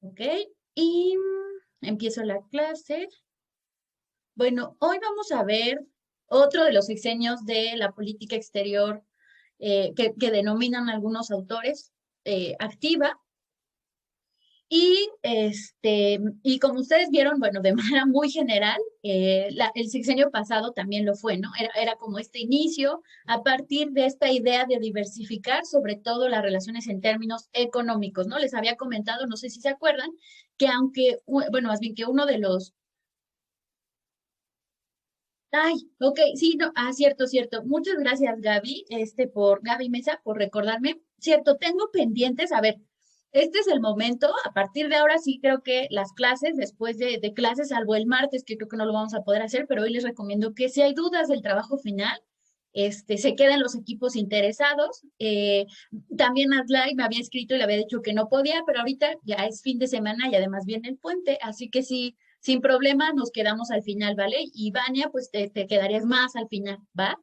Ok, y empiezo la clase. Bueno, hoy vamos a ver otro de los sexenios de la política exterior que denominan algunos autores activa. Y como ustedes vieron, bueno, de manera muy general, el sexenio pasado también lo fue, ¿no? Era como este inicio a partir de esta idea de diversificar sobre todo las relaciones en términos económicos, ¿no? Les había comentado, no sé si se acuerdan, que bueno, más bien que uno de los... Ay, ok, sí, no, cierto, cierto. Muchas gracias, Gaby, Gaby Mesa, por recordarme. Cierto, tengo pendientes, a ver, este es el momento, a partir de ahora sí creo que las clases, después de clases, salvo el martes, que creo que no lo vamos a poder hacer, pero hoy les recomiendo que si hay dudas del trabajo final, se queden los equipos interesados. También Aslay me había escrito y le había dicho que no podía, pero ahorita ya es fin de semana y además viene el puente, así que sí, sin problema nos quedamos al final, ¿vale? Y Vania, pues te quedarías más al final, ¿va?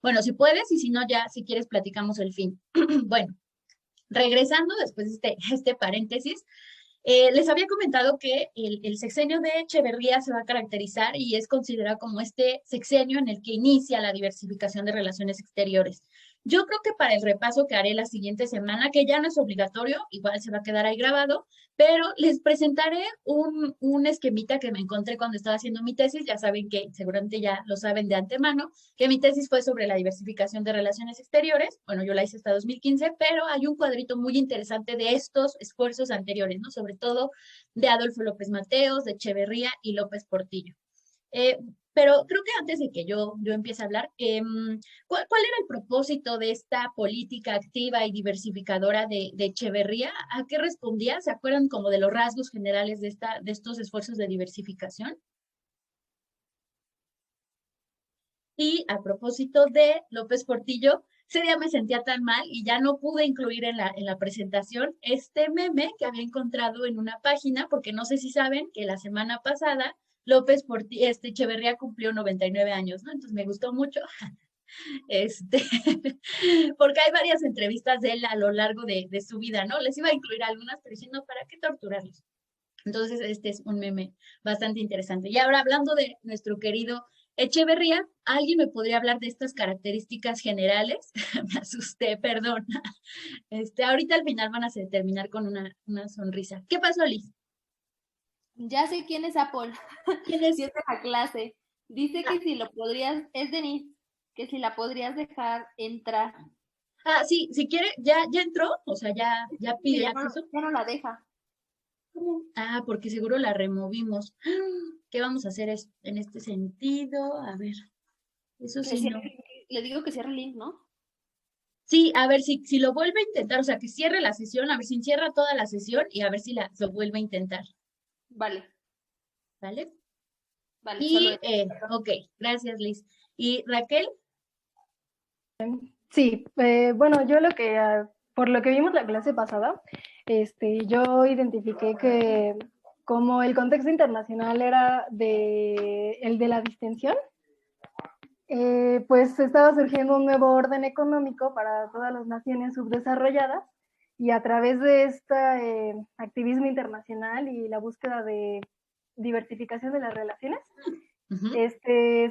Bueno, si puedes y si no, ya si quieres platicamos el fin. Bueno, regresando después de este paréntesis, les había comentado que el sexenio de Echeverría se va a caracterizar y es considerado como este sexenio en el que inicia la diversificación de relaciones exteriores. Yo creo que para el repaso que haré la siguiente semana, que ya no es obligatorio, igual se va a quedar ahí grabado, pero les presentaré un esquemita que me encontré cuando estaba haciendo mi tesis. Ya saben que seguramente ya lo saben de antemano, que mi tesis fue sobre la diversificación de relaciones exteriores. Bueno, yo la hice hasta 2015, pero hay un cuadrito muy interesante de estos esfuerzos anteriores, ¿no? Sobre todo de Adolfo López Mateos, de Echeverría y López Portillo. Eh, pero creo que antes de que yo empiece a hablar, ¿cuál era el propósito de esta política activa y diversificadora de Echeverría? ¿A qué respondía? ¿Se acuerdan como de los rasgos generales de estos esfuerzos de diversificación? Y a propósito de López Portillo, ese día me sentía tan mal y ya no pude incluir en la presentación este meme que había encontrado en una página, porque no sé si saben que la semana pasada López Portillo, Echeverría cumplió 99 años, ¿no? Entonces me gustó mucho, este, porque hay varias entrevistas de él a lo largo de su vida, ¿no? Les iba a incluir algunas, pero diciendo, ¿para qué torturarlos? Entonces, este es un meme bastante interesante. Y ahora, hablando de nuestro querido Echeverría, ¿alguien me podría hablar de estas características generales? Me asusté, perdón. Ahorita al final van a terminar con una sonrisa. ¿Qué pasó, Liz? Ya sé quién es Apple, ¿Quién si es? es de la clase. Dice Ah, que si lo podrías, es Denise, que si la podrías dejar entrar. sí, si quiere, ya entró, o sea, ya Que pidió acceso. ya no la deja. ¿Cómo? Porque seguro la removimos. ¿Qué vamos a hacer en este sentido? A ver, eso Que sí, no. le digo que cierre el link, ¿no? Sí, a ver si lo vuelve a intentar, o sea, que cierre la sesión, a ver si cierra toda la sesión y a ver si lo vuelve a intentar, Vale, ¿vale? vale, solo Y, eso. ok, gracias, Liz. Y Raquel, Sí, bueno, por lo que vimos la clase pasada, yo identifiqué que como el contexto internacional era el de la distensión, pues estaba surgiendo un nuevo orden económico para todas las naciones subdesarrolladas y a través de este activismo internacional y la búsqueda de diversificación de las relaciones, ujú,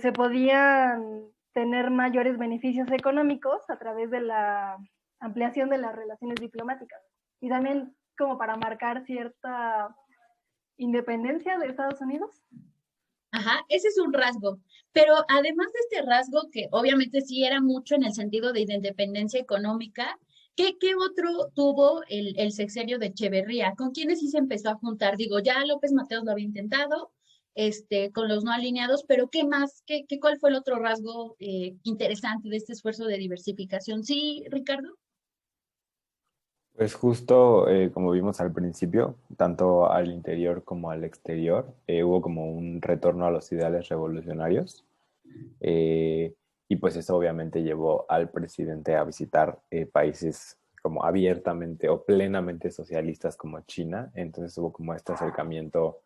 se podían tener mayores beneficios económicos a través de la ampliación de las relaciones diplomáticas y también como para marcar cierta independencia de Estados Unidos. ajá, ese es un rasgo. Pero además de este rasgo, que obviamente sí era mucho en el sentido de independencia económica, ¿qué otro tuvo el sexenio de Echeverría? ¿Con quiénes sí se empezó a juntar? Digo, ya López Mateos lo había intentado, con los no alineados, pero ¿qué más? ¿Cuál fue el otro rasgo interesante de este esfuerzo de diversificación? Sí, Ricardo. Pues justo como vimos al principio, tanto al interior como al exterior, hubo como un retorno a los ideales revolucionarios eh, y pues eso obviamente llevó al presidente a visitar países como abiertamente o plenamente socialistas como China, entonces hubo como este acercamiento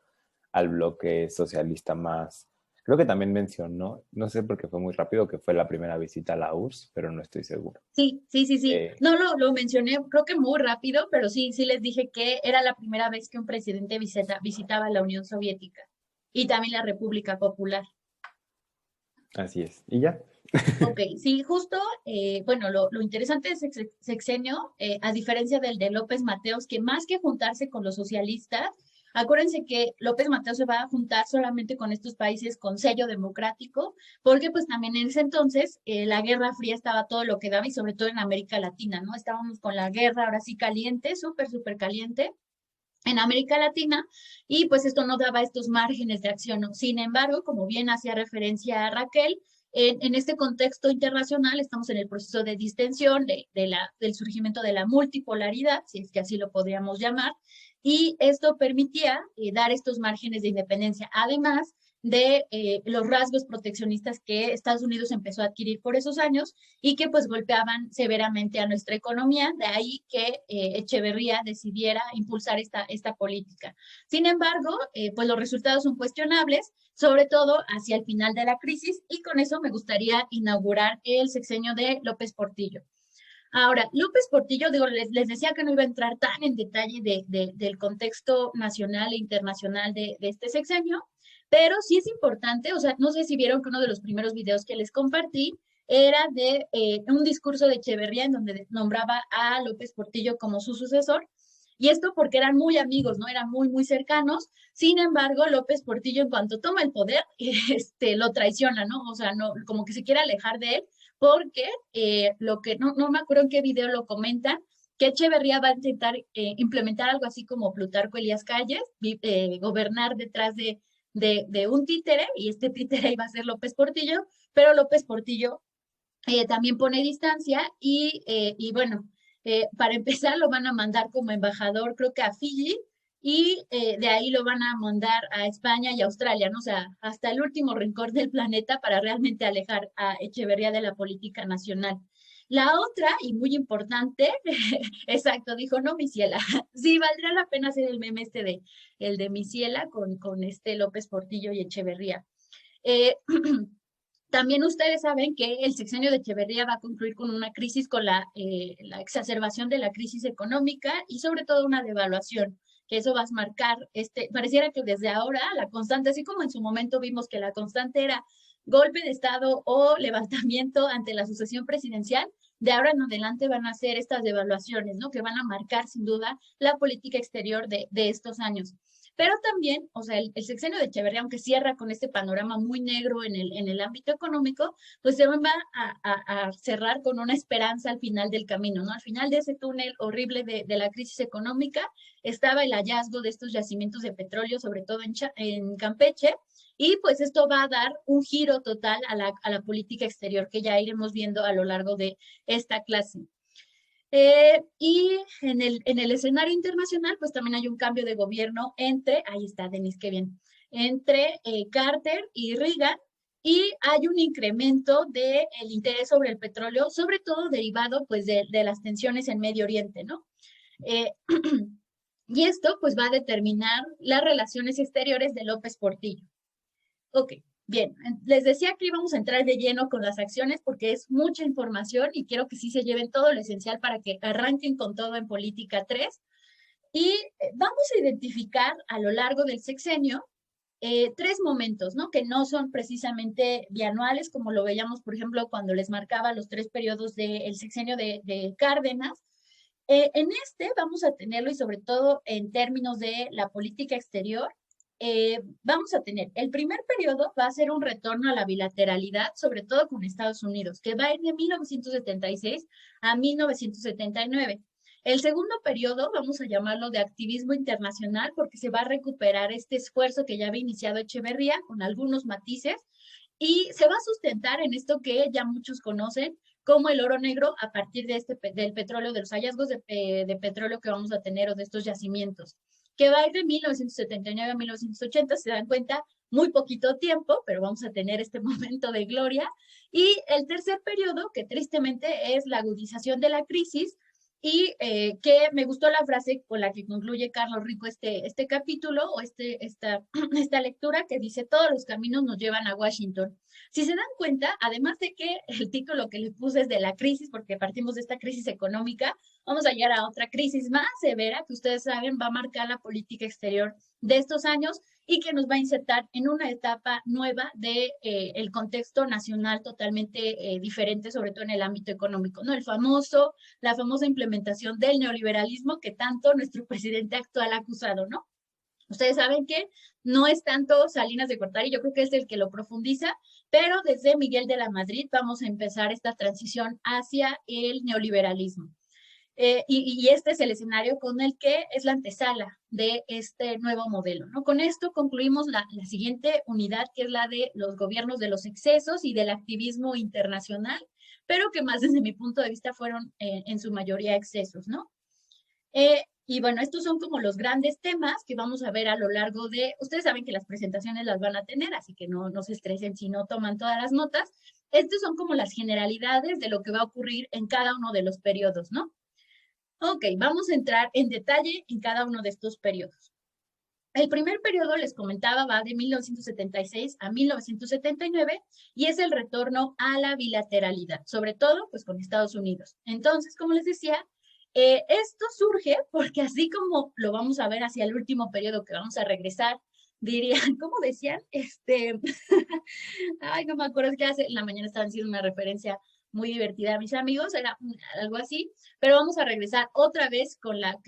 al bloque socialista más Creo que también mencionó, no sé porque fue muy rápido, que fue la primera visita a la URSS, pero no estoy seguro. Sí, sí, sí, sí. Eh, No lo mencioné, creo que muy rápido, pero sí, sí les dije que era la primera vez que un presidente visitaba la Unión Soviética y también la República Popular. Así es. ¿Y ya? Ok, sí, justo, bueno, lo interesante de ese sexenio, a diferencia del de López Mateos, que más que juntarse con los socialistas, acuérdense que López Mateos se va a juntar solamente con estos países con sello democrático, porque pues también en ese entonces la Guerra Fría estaba todo lo que daba y sobre todo en América Latina, ¿no? Estábamos con la guerra ahora sí caliente, súper, súper caliente en América Latina y pues esto no daba estos márgenes de acción, ¿no? Sin embargo, como bien hacía referencia a Raquel, en este contexto internacional estamos en el proceso de distensión, del surgimiento de la multipolaridad, si es que así lo podríamos llamar, y esto permitía dar estos márgenes de independencia, además de los rasgos proteccionistas que Estados Unidos empezó a adquirir por esos años y que pues golpeaban severamente a nuestra economía, de ahí que Echeverría decidiera impulsar esta política. Sin embargo, pues los resultados son cuestionables, sobre todo hacia el final de la crisis, y con eso me gustaría inaugurar el sexenio de López Portillo. Ahora, López Portillo, digo, les decía que no iba a entrar tan en detalle del contexto nacional e internacional de este sexenio, pero sí es importante, o sea, no sé si vieron que uno de los primeros videos que les compartí era de un discurso de Echeverría en donde nombraba a López Portillo como su sucesor, y esto porque eran muy amigos, ¿no? Eran muy, muy cercanos. Sin embargo, López Portillo, en cuanto toma el poder, lo traiciona, ¿no? O sea, no, como que se quiere alejar de él, porque lo que no me acuerdo en qué video lo comentan, que Echeverría va a intentar implementar algo así como Plutarco Elías Calles, gobernar detrás de un títere, y este títere iba a ser López Portillo, pero López Portillo también pone distancia y bueno, para empezar lo van a mandar como embajador, creo que a Fiji, y de ahí lo van a mandar a España y a Australia, ¿no? O sea, hasta el último rincón del planeta para realmente alejar a Echeverría de la política nacional. La otra, y muy importante, exacto, dijo, no, mi ciela, sí, valdría la pena hacer el meme el de mi ciela con este López Portillo y Echeverría. Eh, También ustedes saben que el sexenio de Echeverría va a concluir con una crisis, con la exacerbación de la crisis económica y sobre todo una devaluación, que eso va a marcar, pareciera que desde ahora la constante, así como en su momento vimos que la constante era golpe de Estado o levantamiento ante la sucesión presidencial, de ahora en adelante van a ser estas devaluaciones, ¿no? Que van a marcar sin duda la política exterior de estos años. Pero también, o sea, el sexenio de Echeverría, aunque cierra con este panorama muy negro en el ámbito económico, pues se va a cerrar con una esperanza al final del camino, ¿no? Al final de ese túnel horrible de la crisis económica estaba el hallazgo de estos yacimientos de petróleo, sobre todo en Campeche, y pues esto va a dar un giro total a la política exterior que ya iremos viendo a lo largo de esta clase. Y en el escenario internacional, pues también hay un cambio de gobierno ahí está, Denise, qué bien, entre Carter y Reagan, y hay un incremento del interés sobre el petróleo, sobre todo derivado pues de las tensiones en Medio Oriente, ¿no? Eh, y esto pues va a determinar las relaciones exteriores de López Portillo. Ok, bien. Les decía que íbamos a entrar de lleno con las acciones porque es mucha información y quiero que sí se lleven todo lo esencial para que arranquen con todo en Política 3. Y vamos a identificar a lo largo del sexenio tres momentos, ¿no? Que no son precisamente bianuales, como lo veíamos, por ejemplo, cuando les marcaba los tres periodos del sexenio de Cárdenas. En este vamos a tenerlo y sobre todo en términos de la política exterior, vamos a tener, el primer periodo va a ser un retorno a la bilateralidad, sobre todo con Estados Unidos, que va a ir de 1976 a 1979. El segundo periodo, vamos a llamarlo de activismo internacional, porque se va a recuperar este esfuerzo que ya había iniciado Echeverría con algunos matices y se va a sustentar en esto que ya muchos conocen como el oro negro a partir del petróleo, de los hallazgos de petróleo que vamos a tener o de estos yacimientos, que va a ir de 1979 a 1980, se dan cuenta, muy poquito tiempo, pero vamos a tener este momento de gloria. Y el tercer periodo, que tristemente es la agudización de la crisis, y que me gustó la frase con la que concluye Carlos Rico este capítulo o esta lectura que dice: todos los caminos nos llevan a Washington. Si se dan cuenta, además de que el título que le puse es de la crisis, porque partimos de esta crisis económica, vamos a llegar a otra crisis más severa que ustedes saben va a marcar la política exterior de estos años y que nos va a insertar en una etapa nueva de el contexto nacional totalmente diferente, sobre todo en el ámbito económico, ¿no? La famosa implementación del neoliberalismo que tanto nuestro presidente actual ha acusado, ¿no? Ustedes saben que no es tanto Salinas de Gortari, yo creo que es el que lo profundiza, pero desde Miguel de la Madrid vamos a empezar esta transición hacia el neoliberalismo. Y este es el escenario con el que es la antesala de este nuevo modelo, ¿no? Con esto concluimos la siguiente unidad, que es la de los gobiernos de los excesos y del activismo internacional, pero que más desde mi punto de vista fueron en su mayoría excesos, ¿no? Y bueno, estos son como los grandes temas que vamos a ver a lo largo de, ustedes saben que las presentaciones las van a tener, así que no se estresen si no toman todas las notas. Estos son como las generalidades de lo que va a ocurrir en cada uno de los periodos, ¿no? Ok, vamos a entrar en detalle en cada uno de estos periodos. El primer periodo, les comentaba, va de 1976 a 1979 y es el retorno a la bilateralidad, sobre todo pues con Estados Unidos. Entonces, como les decía, esto surge porque así como lo vamos a ver hacia el último periodo que vamos a regresar, dirían, ¿cómo decían? Ay, no me acuerdo, es que hace, en la mañana estaban haciendo una referencia muy divertida a mis amigos, era algo así, pero vamos a regresar otra vez con la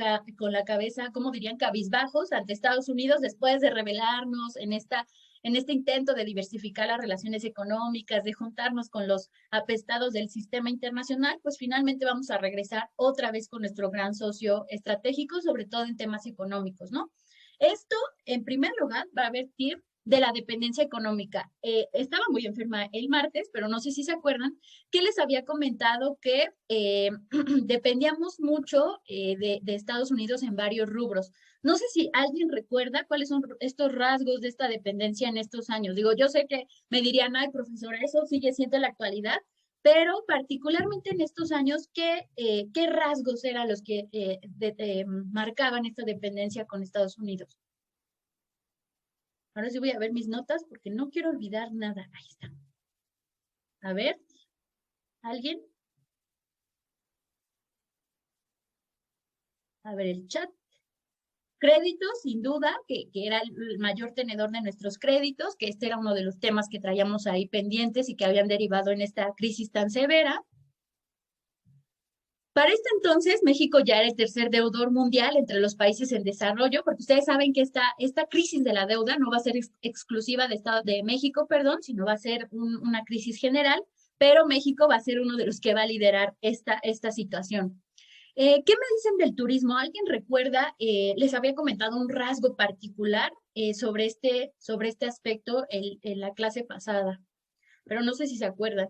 cabeza, ¿cómo dirían? Cabizbajos ante Estados Unidos después de rebelarnos en este intento de diversificar las relaciones económicas, de juntarnos con los apestados del sistema internacional, pues finalmente vamos a regresar otra vez con nuestro gran socio estratégico, sobre todo en temas económicos, ¿no? Esto, en primer lugar, va a vertir de la dependencia económica. Estaba muy enferma el martes, pero no sé si se acuerdan que les había comentado que dependíamos mucho de Estados Unidos en varios rubros. No sé si alguien recuerda cuáles son estos rasgos de esta dependencia en estos años. Digo, yo sé que me dirían, ay, profesora, eso sigue siendo la actualidad, pero particularmente en estos años, ¿qué rasgos eran los que marcaban esta dependencia con Estados Unidos? Ahora sí voy a ver mis notas porque no quiero olvidar nada. Ahí está. A ver, ¿alguien? A ver, el chat. Créditos, sin duda, que era el mayor tenedor de nuestros créditos, que este era uno de los temas que traíamos ahí pendientes y que habían derivado en esta crisis tan severa. Para este entonces, México ya era el tercer deudor mundial entre los países en desarrollo, porque ustedes saben que esta crisis de la deuda no va a ser exclusiva de México, perdón, sino va a ser una crisis general, pero México va a ser uno de los que va a liderar esta situación. ¿Qué me dicen del turismo? ¿Alguien recuerda? Les había comentado un rasgo particular sobre este aspecto en la clase pasada, pero no sé si se acuerdan.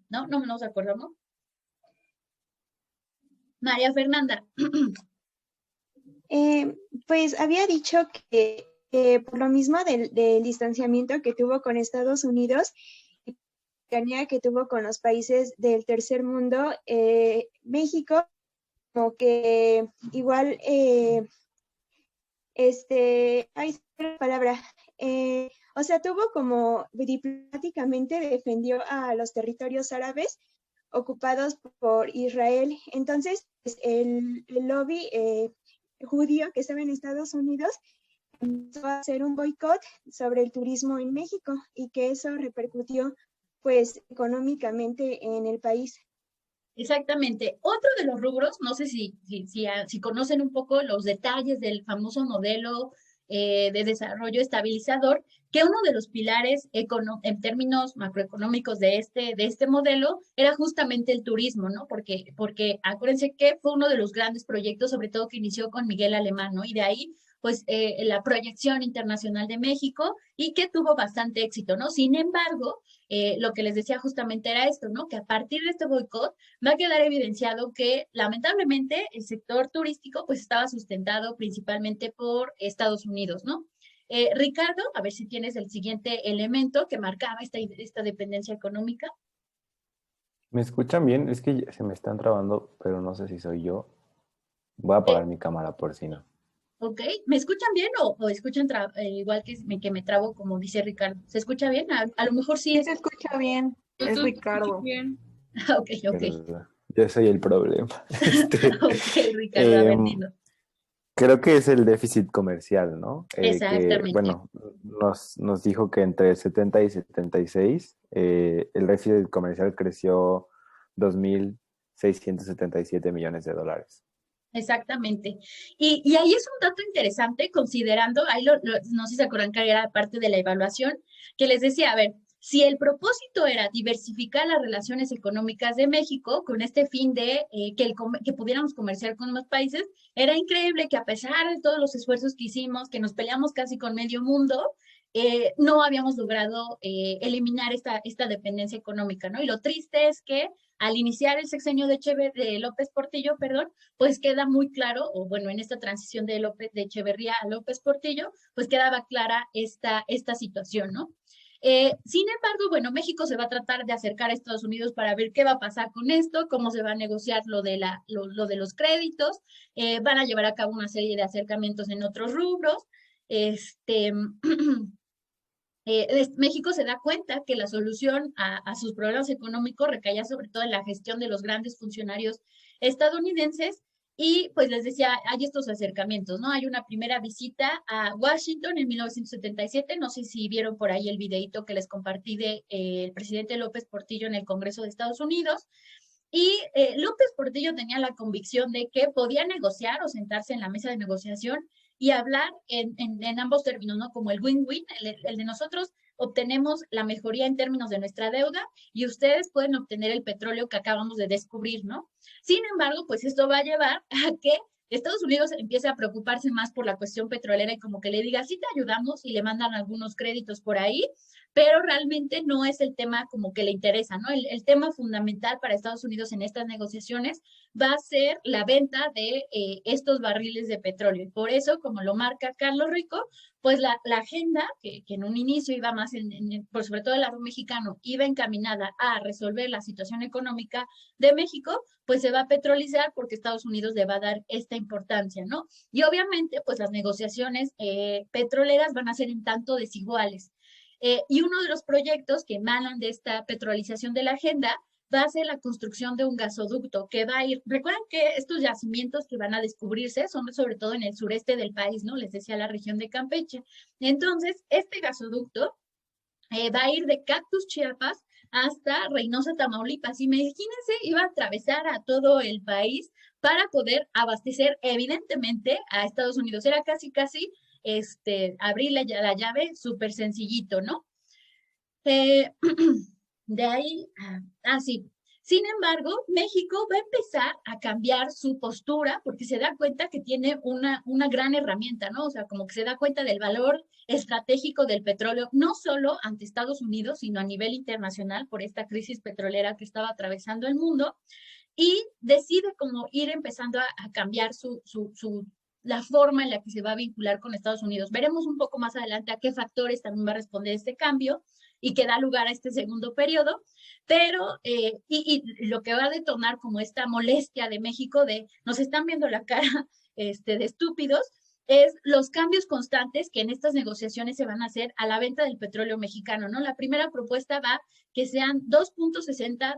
No nos acordamos. María Fernanda. Pues había dicho que por lo mismo del distanciamiento que tuvo con Estados Unidos y la que tuvo con los países del tercer mundo, México, como que igual, ay, la palabra, o sea, tuvo como diplomáticamente defendió a los territorios árabes ocupados por Israel. Entonces, pues, el lobby judío que estaba en Estados Unidos empezó a hacer un boicot sobre el turismo en México y que eso repercutió pues económicamente en el país. Exactamente. Otro de los rubros, no sé si conocen un poco los detalles del famoso modelo de desarrollo estabilizador, que uno de los pilares en términos macroeconómicos de este modelo era justamente el turismo, ¿no? Porque acuérdense que fue uno de los grandes proyectos, sobre todo que inició con Miguel Alemán, ¿no? Y de ahí pues la proyección internacional de México y que tuvo bastante éxito, ¿no? Sin embargo, lo que les decía justamente era esto, ¿no? Que a partir de este boicot va a quedar evidenciado que lamentablemente el sector turístico pues estaba sustentado principalmente por Estados Unidos, ¿no? Ricardo, a ver si tienes el siguiente elemento que marcaba esta dependencia económica. ¿Me escuchan bien? Es que se me están trabando, pero no sé si soy yo. Voy a Eh, apagar mi cámara por si no. ¿Ok? ¿Me escuchan bien o escuchan igual que me trabo, como dice Ricardo? ¿Se escucha bien? A lo mejor sí Sí es. se escucha bien, Pues es tú te escuchas Ricardo. bien. Ok, ok. Pero yo soy el problema. Ok, Ricardo, a ver, Em, dilo. Creo que es el déficit comercial, ¿no? Que, Exactamente. bueno, nos dijo que entre 70 y 76 el déficit comercial creció 2.677 millones de dólares. Exactamente. Y ahí es un dato interesante, considerando, ahí no sé si se acuerdan que era parte de la evaluación, que les decía, a ver, si el propósito era diversificar las relaciones económicas de México con este fin de que pudiéramos comerciar con más países, era increíble que a pesar de todos los esfuerzos que hicimos, que nos peleamos casi con medio mundo, no habíamos logrado eliminar esta dependencia económica, ¿no? Y lo triste es que al iniciar el sexenio de López Portillo, perdón, pues queda muy claro, o bueno, en esta transición de Echeverría a López Portillo, pues quedaba clara esta situación, ¿no? Sin embargo, bueno, México se va a tratar de acercar a Estados Unidos para ver qué va a pasar con esto, cómo se va a negociar lo de los créditos, van a llevar a cabo una serie de acercamientos en otros rubros. Este, México se da cuenta que la solución a sus problemas económicos recaía sobre todo en la gestión de los grandes funcionarios estadounidenses y pues les decía, hay estos acercamientos, ¿no? Hay una primera visita a Washington en 1977, no sé si vieron por ahí el videito que les compartí de el presidente López Portillo en el Congreso de Estados Unidos. Y López Portillo tenía la convicción de que podía negociar o sentarse en la mesa de negociación y hablar en ambos términos, ¿no? Como el win-win, el de nosotros obtenemos la mejoría en términos de nuestra deuda y ustedes pueden obtener el petróleo que acabamos de descubrir, ¿no? Sin embargo, pues esto va a llevar a que Estados Unidos empiece a preocuparse más por la cuestión petrolera y como que le diga, sí te ayudamos y le mandan algunos créditos por ahí, pero realmente no es el tema como que le interesa, ¿no? El tema fundamental para Estados Unidos en estas negociaciones va a ser la venta de estos barriles de petróleo. Y por eso, como lo marca Carlos Rico, pues la agenda, que en un inicio iba más, por sobre todo el lado mexicano, iba encaminada a resolver la situación económica de México, pues se va a petrolizar porque Estados Unidos le va a dar esta importancia, ¿no? Y obviamente, pues las negociaciones petroleras van a ser en tanto desiguales. Y uno de los proyectos que emanan de esta petrolización de la agenda va a ser la construcción de un gasoducto que va a ir, recuerden que estos yacimientos que van a descubrirse son sobre todo en el sureste del país, ¿no? Les decía la región de Campeche. Entonces, este gasoducto va a ir de Cactus, Chiapas, hasta Reynosa, Tamaulipas. Imagínense, iba a atravesar a todo el país para poder abastecer evidentemente a Estados Unidos. Era casi, abrir la llave súper sencillito, ¿no? Eh, de ahí, sí. Sin embargo, México va a empezar a cambiar su postura porque se da cuenta que tiene una gran herramienta, ¿no? O sea, como que se da cuenta del valor estratégico del petróleo, no solo ante Estados Unidos, sino a nivel internacional por esta crisis petrolera que estaba atravesando el mundo y decide como ir empezando a cambiar la forma en la que se va a vincular con Estados Unidos. Veremos un poco más adelante a qué factores también va a responder este cambio y que da lugar a este segundo periodo, pero y lo que va a detonar como esta molestia de México de nos están viendo la cara de estúpidos, es los cambios constantes que en estas negociaciones se van a hacer a la venta del petróleo mexicano, ¿no? La primera propuesta va que sean $2.60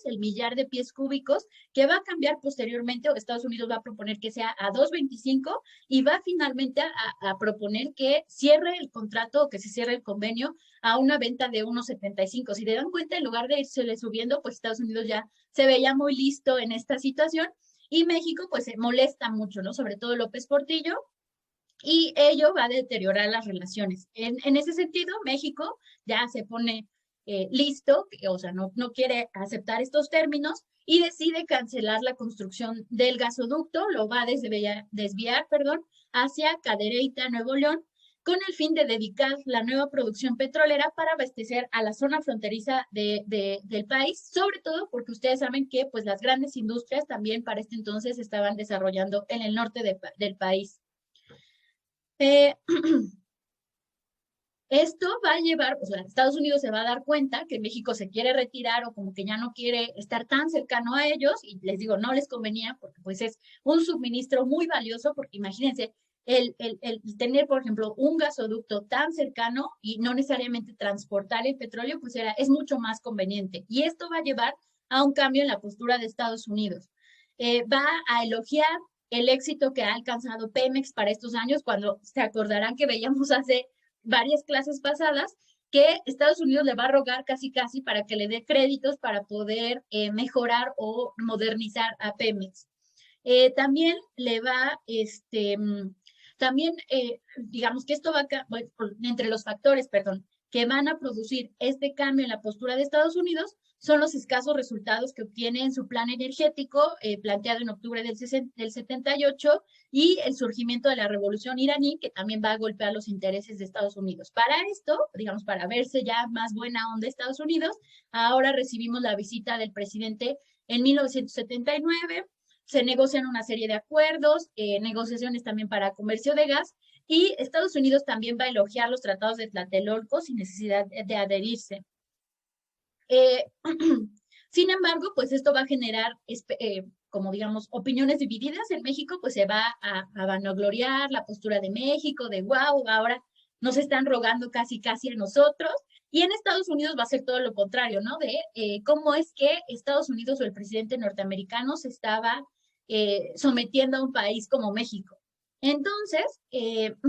el millar de pies cúbicos, que va a cambiar posteriormente, o Estados Unidos va a proponer que sea a 2.25 y va finalmente a proponer que cierre el contrato o que se cierre el convenio a una venta de 1.75. Si te dan cuenta, en lugar de irse subiendo, pues Estados Unidos ya se veía muy listo en esta situación y México pues se molesta mucho, ¿no? Sobre todo López Portillo, y ello va a deteriorar las relaciones. En ese sentido, México ya se pone listo, o sea, no quiere aceptar estos términos y decide cancelar la construcción del gasoducto, lo va a desviar, hacia Cadereyta, Nuevo León, con el fin de dedicar la nueva producción petrolera para abastecer a la zona fronteriza del país, sobre todo porque ustedes saben que pues las grandes industrias también para este entonces estaban desarrollando en el norte del país. Esto va a llevar, o sea, Estados Unidos se va a dar cuenta que México se quiere retirar o como que ya no quiere estar tan cercano a ellos y les digo, no les convenía porque pues es un suministro muy valioso porque imagínense el tener, por ejemplo, un gasoducto tan cercano y no necesariamente transportar el petróleo, pues es mucho más conveniente. Y esto va a llevar a un cambio en la postura de Estados Unidos. Va a elogiar el éxito que ha alcanzado Pemex para estos años, cuando se acordarán que veíamos hace varias clases pasadas, que Estados Unidos le va a rogar casi para que le dé créditos para poder mejorar o modernizar a Pemex. También le va, también digamos que esto va a, entre los factores, perdón, que van a producir este cambio en la postura de Estados Unidos son los escasos resultados que obtiene en su plan energético planteado en octubre del 78 y el surgimiento de la revolución iraní, que también va a golpear los intereses de Estados Unidos. Para esto, digamos, para verse ya más buena onda Estados Unidos, ahora recibimos la visita del presidente en 1979, se negocian una serie de acuerdos, negociaciones también para comercio de gas, y Estados Unidos también va a elogiar los tratados de Tlatelolco sin necesidad de adherirse. Sin embargo, pues esto va a generar, como digamos, opiniones divididas. En México, pues se va a vanagloriar la postura de México, de wow, ahora nos están rogando casi a nosotros. Y en Estados Unidos va a ser todo lo contrario, ¿no? De cómo es que Estados Unidos o el presidente norteamericano se estaba sometiendo a un país como México. Entonces,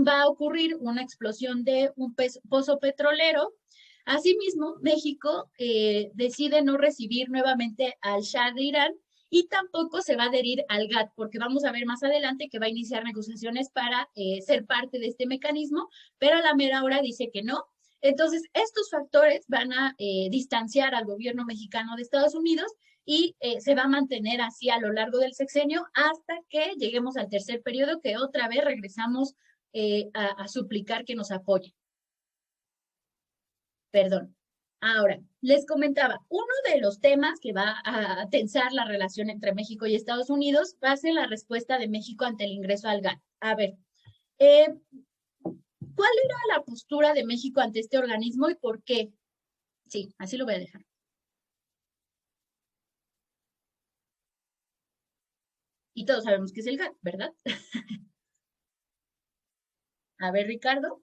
va a ocurrir una explosión de un pozo petrolero. Asimismo, México decide no recibir nuevamente al Shah de Irán y tampoco se va a adherir al GATT, porque vamos a ver más adelante que va a iniciar negociaciones para ser parte de este mecanismo, pero a la mera hora dice que no. Entonces, estos factores van a distanciar al gobierno mexicano de Estados Unidos y se va a mantener así a lo largo del sexenio hasta que lleguemos al tercer periodo, que otra vez regresamos a suplicar que nos apoyen. Perdón. Ahora, les comentaba, uno de los temas que va a tensar la relación entre México y Estados Unidos va a ser la respuesta de México ante el ingreso al GATT. A ver, ¿cuál era la postura de México ante este organismo y por qué? Sí, así lo voy a dejar. Y todos sabemos qué es el GATT, ¿verdad? A ver, Ricardo.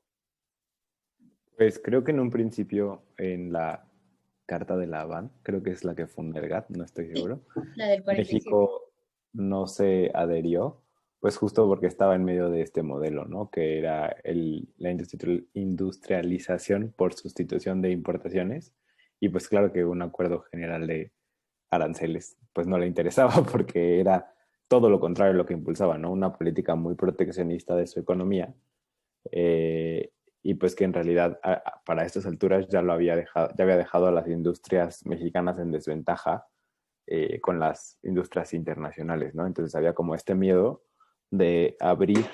Pues creo que en un principio en la Carta de La Habana, creo que es la que funda el GATT, no estoy seguro. La del 47. México no se adherió, pues justo porque estaba en medio de este modelo, ¿no? Que era la industrialización por sustitución de importaciones. Y pues claro que un acuerdo general de aranceles pues no le interesaba porque era todo lo contrario a lo que impulsaba, ¿no? Una política muy proteccionista de su economía. Y pues que en realidad para estas alturas ya había dejado a las industrias mexicanas en desventaja con las industrias internacionales, ¿no? Entonces había como este miedo de abrir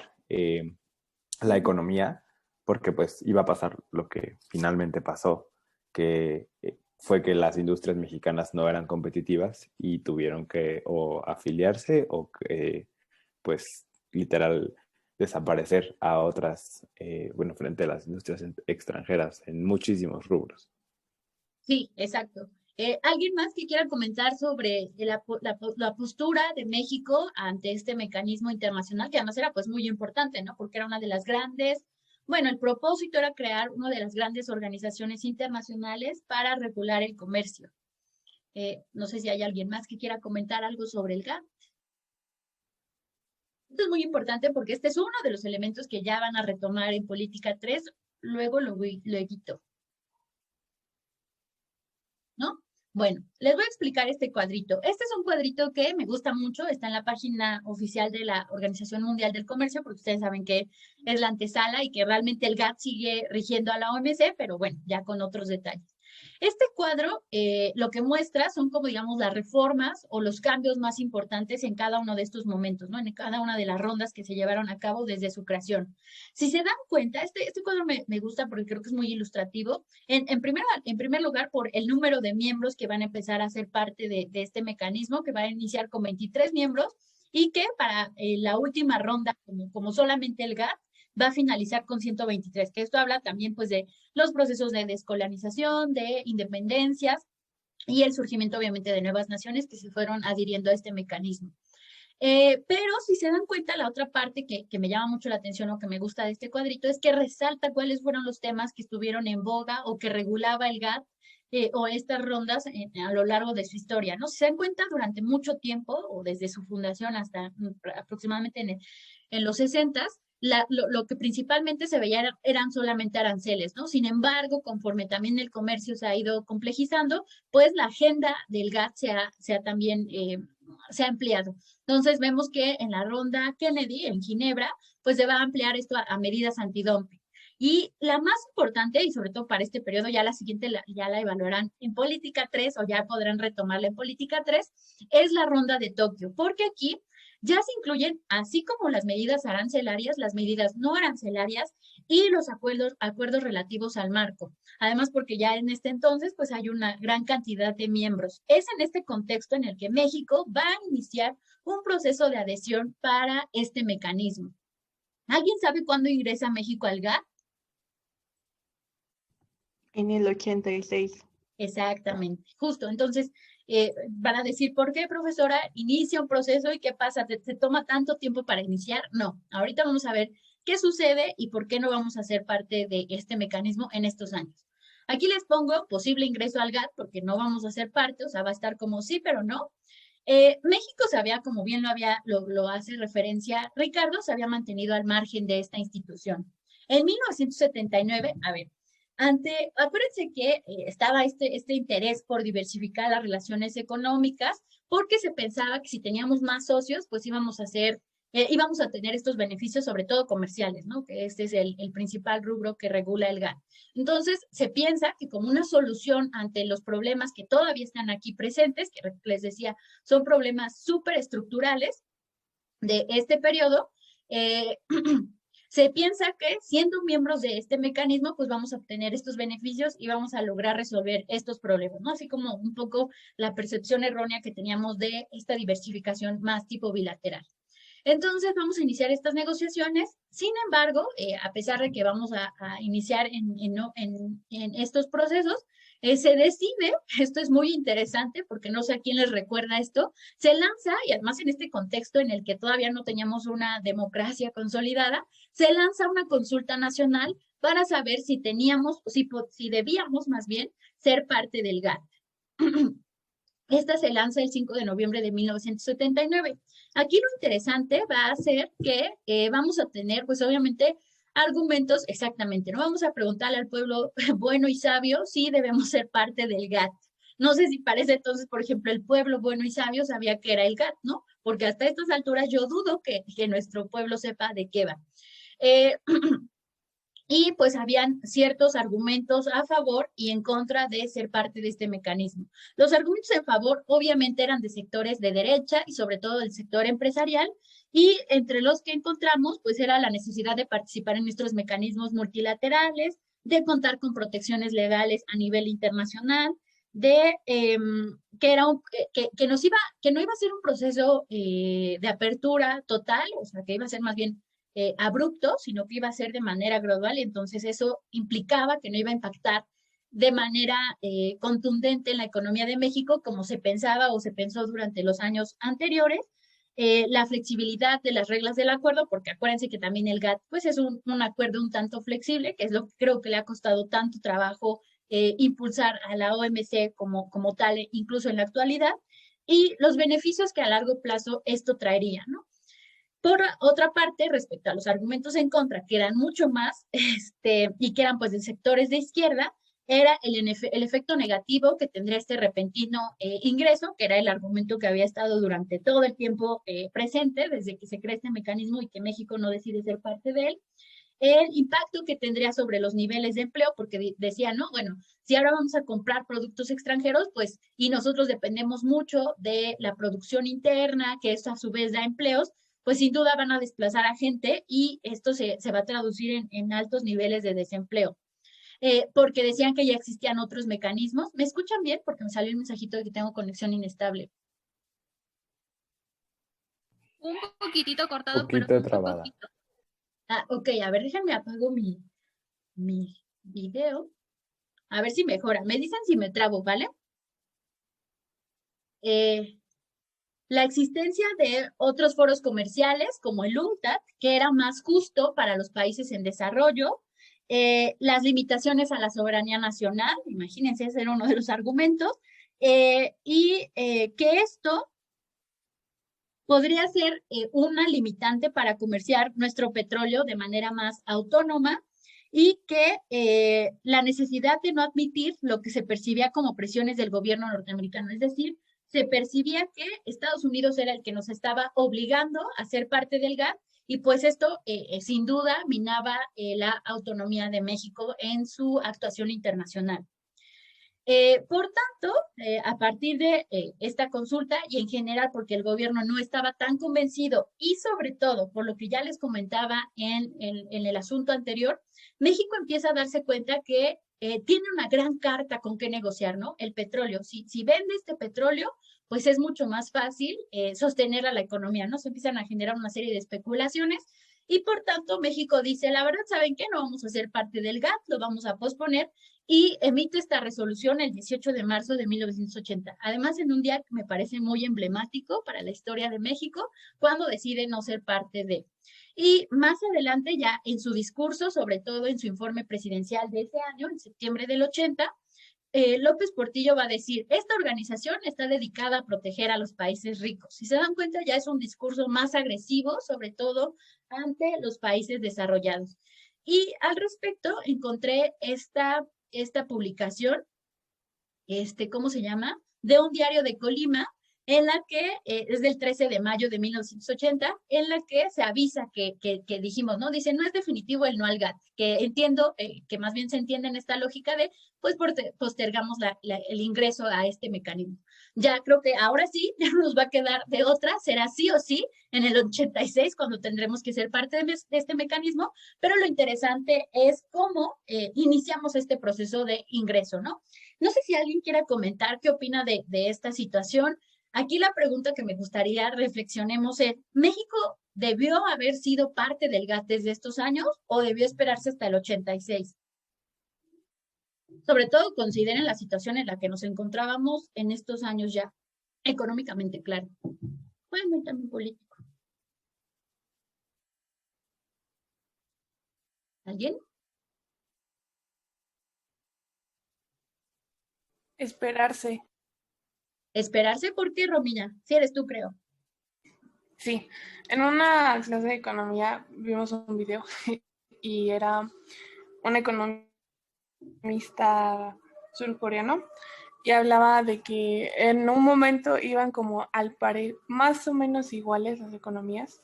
la economía porque pues iba a pasar lo que finalmente pasó, que fue que las industrias mexicanas no eran competitivas y tuvieron que o afiliarse o pues literal desaparecer a otras, frente a las industrias extranjeras en muchísimos rubros. Sí, exacto. ¿Alguien más que quiera comentar sobre la postura de México ante este mecanismo internacional, que además era pues muy importante, ¿no? Porque era una de las grandes, bueno, el propósito era crear una de las grandes organizaciones internacionales para regular el comercio. No sé si hay alguien más que quiera comentar algo sobre el GATT. Esto es muy importante porque este es uno de los elementos que ya van a retomar en Política 3, luego lo quito. ¿No? Bueno, les voy a explicar este cuadrito. Este es un cuadrito que me gusta mucho, está en la página oficial de la Organización Mundial del Comercio, porque ustedes saben que es la antesala y que realmente el GATT sigue rigiendo a la OMC, pero bueno, ya con otros detalles. Este cuadro lo que muestra son como digamos las reformas o los cambios más importantes en cada uno de estos momentos, ¿no? En cada una de las rondas que se llevaron a cabo desde su creación. Si se dan cuenta, este cuadro me gusta porque creo que es muy ilustrativo. En primer lugar, por el número de miembros que van a empezar a ser parte de este mecanismo, que va a iniciar con 23 miembros y que para la última ronda, como solamente el GATT, va a finalizar con 123, que esto habla también pues de los procesos de descolonización, de independencias y el surgimiento obviamente de nuevas naciones que se fueron adhiriendo a este mecanismo. Pero si se dan cuenta, la otra parte que me llama mucho la atención o que me gusta de este cuadrito es que resalta cuáles fueron los temas que estuvieron en boga o que regulaba el GATT o estas rondas a lo largo de su historia, ¿no? Si se dan cuenta, durante mucho tiempo, o desde su fundación hasta aproximadamente en los 60, lo que principalmente se veía eran solamente aranceles, ¿no? Sin embargo, conforme también el comercio se ha ido complejizando, pues la agenda del GATT se ha también se ha ampliado. Entonces vemos que en la ronda Kennedy, en Ginebra, pues se va a ampliar esto a medidas antidumping. Y la más importante, y sobre todo para este periodo, ya la siguiente ya la evaluarán en política 3 o ya podrán retomarla en política 3, es la ronda de Tokio, porque aquí ya se incluyen, así como las medidas arancelarias, las medidas no arancelarias y los acuerdos relativos al marco. Además, porque ya en este entonces, pues hay una gran cantidad de miembros. Es en este contexto en el que México va a iniciar un proceso de adhesión para este mecanismo. ¿Alguien sabe cuándo ingresa México al GATT? En el 86. Exactamente, justo. Entonces, van a decir, ¿por qué, profesora, inicia un proceso y qué pasa? ¿Se toma tanto tiempo para iniciar? No, ahorita vamos a ver qué sucede y por qué no vamos a ser parte de este mecanismo en estos años. Aquí les pongo posible ingreso al GATT porque no vamos a ser parte, o sea, va a estar como sí, pero no. México se había, como bien lo hace referencia Ricardo, se había mantenido al margen de esta institución. En 1979, a ver, acuérdense que estaba este interés por diversificar las relaciones económicas, porque se pensaba que si teníamos más socios, pues íbamos a tener estos beneficios, sobre todo comerciales, ¿no? Que este es el principal rubro que regula el GATT. Entonces, se piensa que como una solución ante los problemas que todavía están aquí presentes, que les decía, son problemas súper estructurales de este periodo, se piensa que siendo miembros de este mecanismo, pues vamos a obtener estos beneficios y vamos a lograr resolver estos problemas, ¿no? Así como un poco la percepción errónea que teníamos de esta diversificación más tipo bilateral. Entonces vamos a iniciar estas negociaciones. Sin embargo, a pesar de que vamos a iniciar en estos procesos, se decide, esto es muy interesante porque no sé a quién les recuerda esto, se lanza, y además en este contexto en el que todavía no teníamos una democracia consolidada, se lanza una consulta nacional para saber si teníamos, si debíamos más bien ser parte del GATT. Esta se lanza el 5 de noviembre de 1979. Aquí lo interesante va a ser que vamos a tener, pues obviamente, argumentos exactamente. No vamos a preguntarle al pueblo bueno y sabio si debemos ser parte del GATT. No sé si parece entonces, por ejemplo, el pueblo bueno y sabio sabía que era el GATT, ¿no? Porque hasta estas alturas yo dudo que nuestro pueblo sepa de qué va. Y pues habían ciertos argumentos a favor y en contra de ser parte de este mecanismo. Los argumentos en favor obviamente eran de sectores de derecha y sobre todo del sector empresarial, y entre los que encontramos pues era la necesidad de participar en nuestros mecanismos multilaterales, de contar con protecciones legales a nivel internacional, de que no iba a ser un proceso de apertura total, o sea que iba a ser más bien abrupto, sino que iba a ser de manera gradual, y entonces eso implicaba que no iba a impactar de manera contundente en la economía de México, como se pensaba o se pensó durante los años anteriores. La flexibilidad de las reglas del acuerdo, porque acuérdense que también el GATT pues es un acuerdo un tanto flexible, que es lo que creo que le ha costado tanto trabajo impulsar a la OMC como tal, incluso en la actualidad, y los beneficios que a largo plazo esto traería, ¿no? Por otra parte, respecto a los argumentos en contra, que eran mucho más, y que eran pues de sectores de izquierda, era el efecto negativo que tendría este repentino ingreso, que era el argumento que había estado durante todo el tiempo presente, desde que se crea este mecanismo y que México no decide ser parte de él. El impacto que tendría sobre los niveles de empleo, porque decía, no, bueno, si ahora vamos a comprar productos extranjeros, pues, y nosotros dependemos mucho de la producción interna, que esto a su vez da empleos, pues sin duda van a desplazar a gente y esto se va a traducir en altos niveles de desempleo. Porque decían que ya existían otros mecanismos. ¿Me escuchan bien? Porque me salió un mensajito de que tengo conexión inestable. Un poquitito cortado, Poquito pero muy trabada. poquito. Ok, a ver, déjenme apago mi video. A ver si mejora. Me dicen si me trabo, ¿vale? Eh, la existencia de otros foros comerciales como el UNCTAD, que era más justo para los países en desarrollo, las limitaciones a la soberanía nacional, imagínense, ese era uno de los argumentos, que esto podría ser una limitante para comerciar nuestro petróleo de manera más autónoma y que la necesidad de no admitir lo que se percibía como presiones del gobierno norteamericano, es decir, se percibía que Estados Unidos era el que nos estaba obligando a ser parte del GATT y pues esto sin duda minaba la autonomía de México en su actuación internacional. Por tanto, a partir de esta consulta y en general porque el gobierno no estaba tan convencido y sobre todo por lo que ya les comentaba en el asunto anterior, México empieza a darse cuenta que tiene una gran carta con qué negociar, ¿no? El petróleo. Si vende este petróleo, pues es mucho más fácil sostener a la economía, ¿no? Se empiezan a generar una serie de especulaciones y por tanto México dice, la verdad, ¿saben qué? No vamos a ser parte del GATT, lo vamos a posponer y emite esta resolución el 18 de marzo de 1980. Además, en un día que me parece muy emblemático para la historia de México, cuando decide no ser parte de. Y más adelante, ya en su discurso, sobre todo en su informe presidencial de ese año, en septiembre del 80, López Portillo va a decir, esta organización está dedicada a proteger a los países ricos. Si se dan cuenta, ya es un discurso más agresivo, sobre todo ante los países desarrollados. Y al respecto, encontré esta publicación, ¿cómo se llama? De un diario de Colima, en la que es del 13 de mayo de 1980, en la que se avisa que dijimos, ¿no? Dice, no es definitivo el no al GATT, que entiendo, que más bien se entiende en esta lógica de, pues postergamos el ingreso a este mecanismo. Ya creo que ahora sí, ya no nos va a quedar de otra, será sí o sí en el 86 cuando tendremos que ser parte de este mecanismo, pero lo interesante es cómo iniciamos este proceso de ingreso, ¿no? No sé si alguien quiera comentar qué opina de esta situación. Aquí la pregunta que me gustaría reflexionemos es, ¿México debió haber sido parte del GATT desde estos años o debió esperarse hasta el 86? Sobre todo consideren la situación en la que nos encontrábamos en estos años ya, económicamente, claro. Bueno, también político. ¿Alguien? Esperarse. ¿Esperarse? ¿Por qué, Romina? Si eres tú, creo. Sí, en una clase de economía vimos un video y era un economista surcoreano y hablaba de que en un momento iban como al parecer más o menos iguales las economías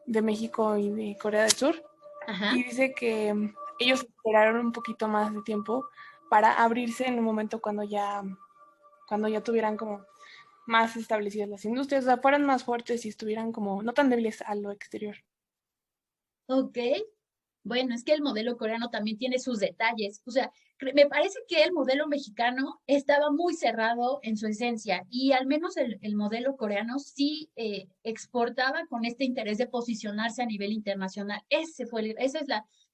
de México y de Corea del Sur. Ajá. Y dice que ellos esperaron un poquito más de tiempo para abrirse en un momento cuando ya tuvieran como más establecidas las industrias, o sea, fueran más fuertes y estuvieran como no tan débiles a lo exterior. Ok. Bueno, es que el modelo coreano también tiene sus detalles. O sea, me parece que el modelo mexicano estaba muy cerrado en su esencia y al menos el modelo coreano sí exportaba con este interés de posicionarse a nivel internacional. Esa es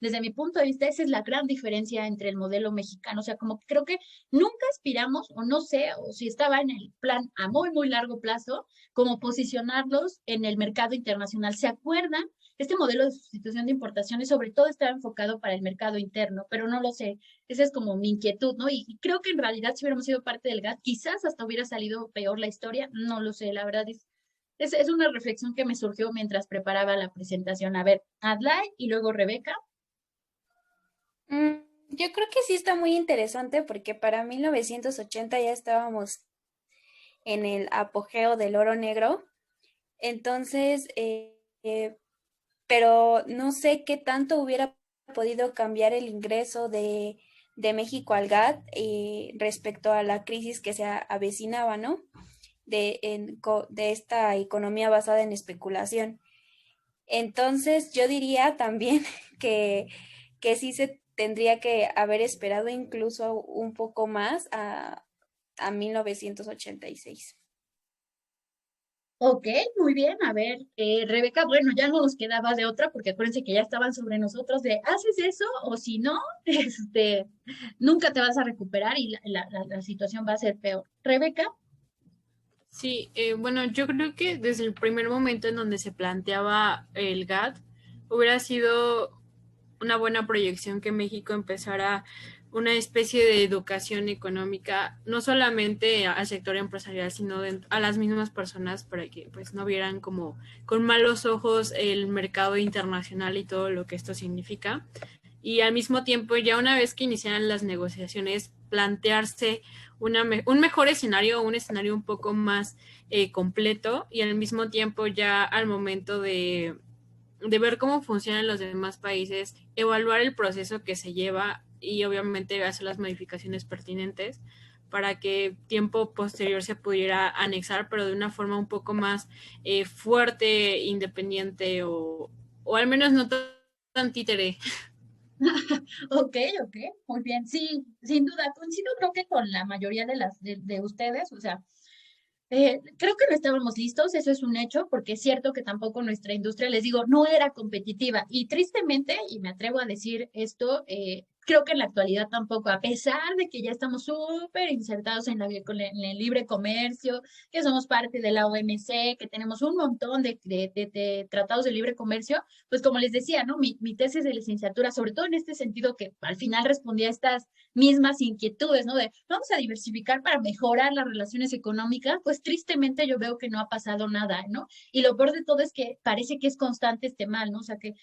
desde mi punto de vista, esa es la gran diferencia entre el modelo mexicano. O sea, como que creo que nunca aspiramos, o no sé, o si estaba en el plan a muy, muy largo plazo, como posicionarlos en el mercado internacional. ¿Se acuerdan? Este modelo de sustitución de importaciones sobre todo estaba enfocado para el mercado interno, pero no lo sé, esa es como mi inquietud, ¿no? Y creo que en realidad si hubiéramos sido parte del GATT, quizás hasta hubiera salido peor la historia, no lo sé, la verdad es una reflexión que me surgió mientras preparaba la presentación. A ver, Adlai y luego Rebeca. Yo creo que sí está muy interesante porque para 1980 ya estábamos en el apogeo del oro negro. Entonces, pero no sé qué tanto hubiera podido cambiar el ingreso de México al GATT respecto a la crisis que se avecinaba, ¿no? De esta economía basada en especulación. Entonces, yo diría también que sí se tendría que haber esperado incluso un poco más a 1986. Ok, muy bien. A ver, Rebeca, bueno, ya no nos quedaba de otra porque acuérdense que ya estaban sobre nosotros de haces eso o si no, nunca te vas a recuperar y la situación va a ser peor. Rebeca, Sí, bueno, yo creo que desde el primer momento en donde se planteaba el GATT, hubiera sido una buena proyección que México empezara una especie de educación económica, no solamente al sector empresarial, sino a las mismas personas para que pues no vieran como con malos ojos el mercado internacional y todo lo que esto significa. Y al mismo tiempo, ya una vez que iniciaran las negociaciones, plantearse un mejor escenario, un escenario un poco más completo, y al mismo tiempo ya al momento de ver cómo funcionan los demás países, evaluar el proceso que se lleva y obviamente hacer las modificaciones pertinentes para que tiempo posterior se pudiera anexar, pero de una forma un poco más fuerte, independiente o al menos no tan títere. ok, ok, muy bien. Sí, sin duda, coincido creo que con la mayoría de ustedes, o sea, creo que no estábamos listos, eso es un hecho, porque es cierto que tampoco nuestra industria, les digo, no era competitiva. Y tristemente, y me atrevo a decir esto, creo que en la actualidad tampoco, a pesar de que ya estamos súper insertados en el libre comercio, que somos parte de la OMC, que tenemos un montón de tratados de libre comercio, pues como les decía, ¿no? Mi tesis de licenciatura, sobre todo en este sentido que al final respondía a estas mismas inquietudes, ¿no? De vamos a diversificar para mejorar las relaciones económicas, pues tristemente yo veo que no ha pasado nada, ¿no? Y lo peor de todo es que parece que es constante este mal, ¿no? O sea que,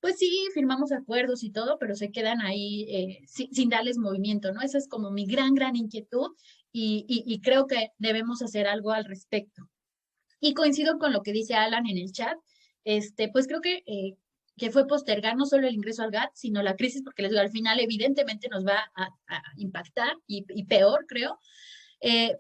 pues sí, firmamos acuerdos y todo, pero se quedan ahí sin darles movimiento, ¿no? Esa es como mi gran inquietud y creo que debemos hacer algo al respecto. Y coincido con lo que dice Alan en el chat, pues creo que fue postergar no solo el ingreso al GATT, sino la crisis, porque les digo, al final evidentemente nos va a impactar y peor, creo,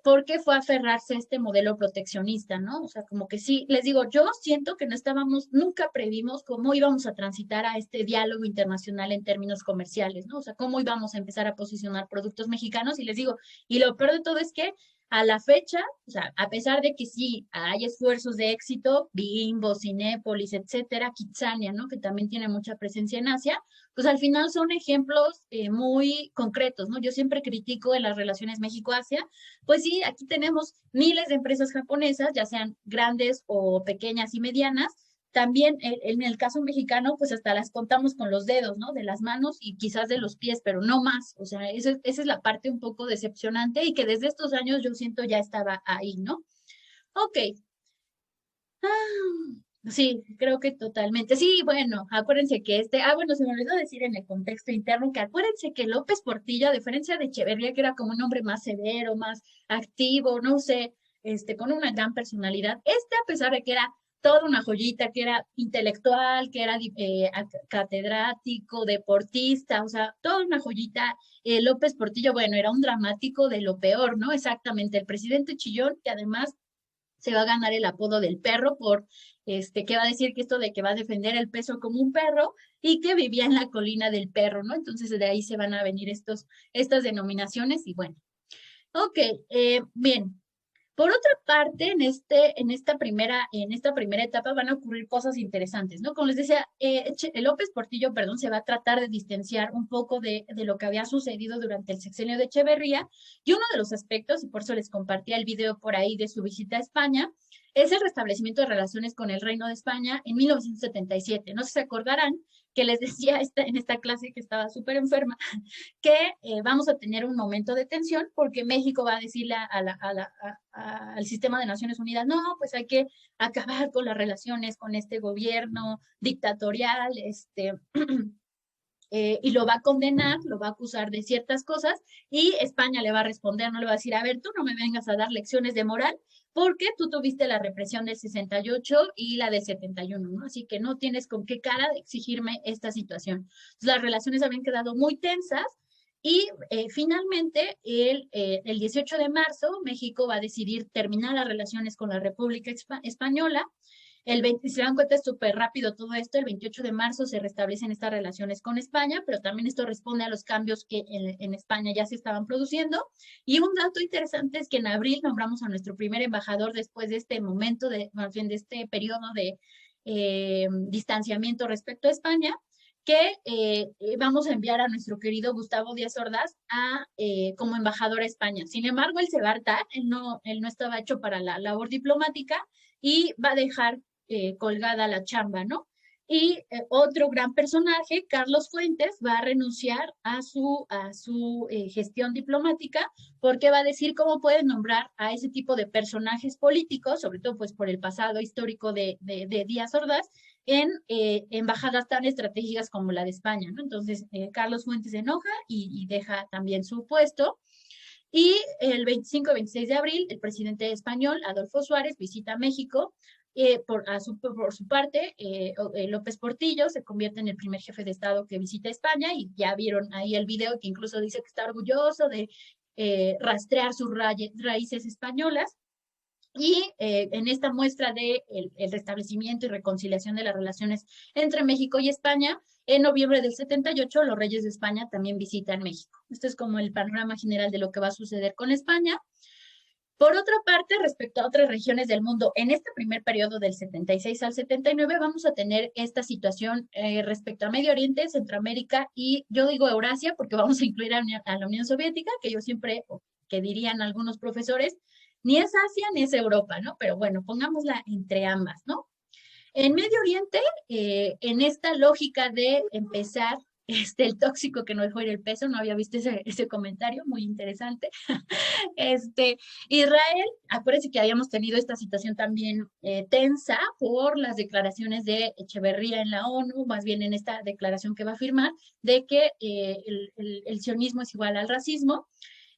porque fue aferrarse a este modelo proteccionista, ¿no? O sea, como que sí, les digo, yo siento que no estábamos, nunca previmos cómo íbamos a transitar a este diálogo internacional en términos comerciales, ¿no? O sea, cómo íbamos a empezar a posicionar productos mexicanos y les digo, y lo peor de todo es que a la fecha, o sea, a pesar de que sí hay esfuerzos de éxito, Bimbo, Cinépolis, etcétera, Kitsania, ¿no? Que también tiene mucha presencia en Asia, pues al final son ejemplos muy concretos, ¿no? Yo siempre critico en las relaciones México-Asia, pues sí, aquí tenemos miles de empresas japonesas, ya sean grandes o pequeñas y medianas. También en el caso mexicano, pues hasta las contamos con los dedos, ¿no? De las manos y quizás de los pies, pero no más. O sea, esa es la parte un poco decepcionante y que desde estos años yo siento ya estaba ahí, ¿no? Ok. Sí, creo que totalmente. Sí, bueno, acuérdense que bueno, se me olvidó decir en el contexto interno que acuérdense que López Portillo, a diferencia de Echeverría, que era como un hombre más severo, más activo, no sé, con una gran personalidad, a pesar de que era toda una joyita, que era intelectual, que era catedrático, deportista, o sea, toda una joyita, López Portillo, bueno, era un dramático de lo peor, ¿no? Exactamente, el presidente chillón, que además se va a ganar el apodo del perro que va a decir que esto de que va a defender el peso como un perro y que vivía en la colina del perro, ¿no? Entonces de ahí se van a venir estas denominaciones y bueno. Ok, bien. Por otra parte, en esta primera etapa van a ocurrir cosas interesantes, ¿no? Como les decía, López Portillo, perdón, se va a tratar de distanciar un poco de lo que había sucedido durante el sexenio de Echeverría, y uno de los aspectos, y por eso les compartía el video por ahí de su visita a España, es el restablecimiento de relaciones con el Reino de España en 1977. No sé si se acordarán que les decía en esta clase que estaba súper enferma, que vamos a tener un momento de tensión porque México va a decirle al sistema de Naciones Unidas, no, pues hay que acabar con las relaciones con este gobierno dictatorial, y lo va a condenar, lo va a acusar de ciertas cosas y España le va a responder, no le va a decir, a ver, tú no me vengas a dar lecciones de moral porque tú tuviste la represión del 68 y la del 71, ¿no? Así que no tienes con qué cara de exigirme esta situación. Entonces, las relaciones habían quedado muy tensas y finalmente el 18 de marzo México va a decidir terminar las relaciones con la República Española. Si se dan cuenta, es súper rápido todo esto. El 28 de marzo se restablecen estas relaciones con España, pero también esto responde a los cambios que en España ya se estaban produciendo. Y un dato interesante es que en abril nombramos a nuestro primer embajador después de este momento, más bien de este periodo de distanciamiento respecto a España, que vamos a enviar a nuestro querido Gustavo Díaz Ordaz como embajador a España. Sin embargo, él se va a hartar, él no estaba hecho para la labor diplomática y va a dejar colgada la chamba, ¿no? Y otro gran personaje, Carlos Fuentes, va a renunciar a su gestión diplomática porque va a decir cómo pueden nombrar a ese tipo de personajes políticos, sobre todo pues por el pasado histórico de Díaz Ordaz, en embajadas tan estratégicas como la de España, ¿no? Entonces, Carlos Fuentes se enoja y deja también su puesto. Y el 25 y 26 de abril, el presidente español, Adolfo Suárez, visita México. Por su parte, López Portillo se convierte en el primer jefe de Estado que visita España, y ya vieron ahí el video que incluso dice que está orgulloso de rastrear sus raíces españolas. Y en esta muestra de el restablecimiento y reconciliación de las relaciones entre México y España, en noviembre del 78, los reyes de España también visitan México. Esto es como el panorama general de lo que va a suceder con España. Por otra parte, respecto a otras regiones del mundo, en este primer periodo del 76 al 79 vamos a tener esta situación respecto a Medio Oriente, Centroamérica y yo digo Eurasia porque vamos a incluir a la Unión Soviética, que yo siempre, que dirían algunos profesores, ni es Asia ni es Europa, ¿no? Pero bueno, pongámosla entre ambas, ¿no? En Medio Oriente, en esta lógica de empezar el tóxico que no dejó ir el peso, no había visto ese comentario, muy interesante. Israel, acuérdense que habíamos tenido esta situación también tensa por las declaraciones de Echeverría en la ONU, más bien en esta declaración que va a firmar, de que el sionismo es igual al racismo.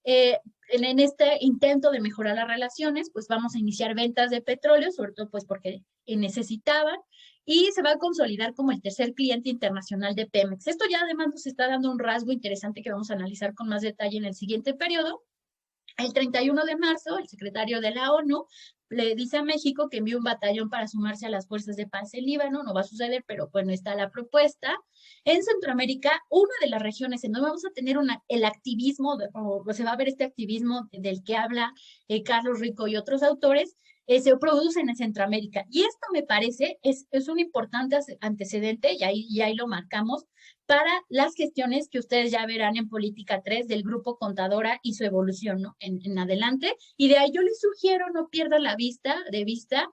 En este intento de mejorar las relaciones, pues vamos a iniciar ventas de petróleo, sobre todo pues porque necesitaban, y se va a consolidar como el tercer cliente internacional de Pemex. Esto ya además nos está dando un rasgo interesante que vamos a analizar con más detalle en el siguiente periodo. El 31 de marzo, el secretario de la ONU le dice a México que envíe un batallón para sumarse a las fuerzas de paz en Líbano. No va a suceder, pero bueno, está la propuesta. En Centroamérica, una de las regiones en donde vamos a tener el activismo, o se va a ver este activismo del que habla Carlos Rico y otros autores, se producen en Centroamérica. Y esto me parece es un importante antecedente, y ahí lo marcamos, para las gestiones que ustedes ya verán en Política 3 del Grupo Contadora y su evolución, ¿no? En adelante. Y de ahí yo les sugiero no pierdan de vista.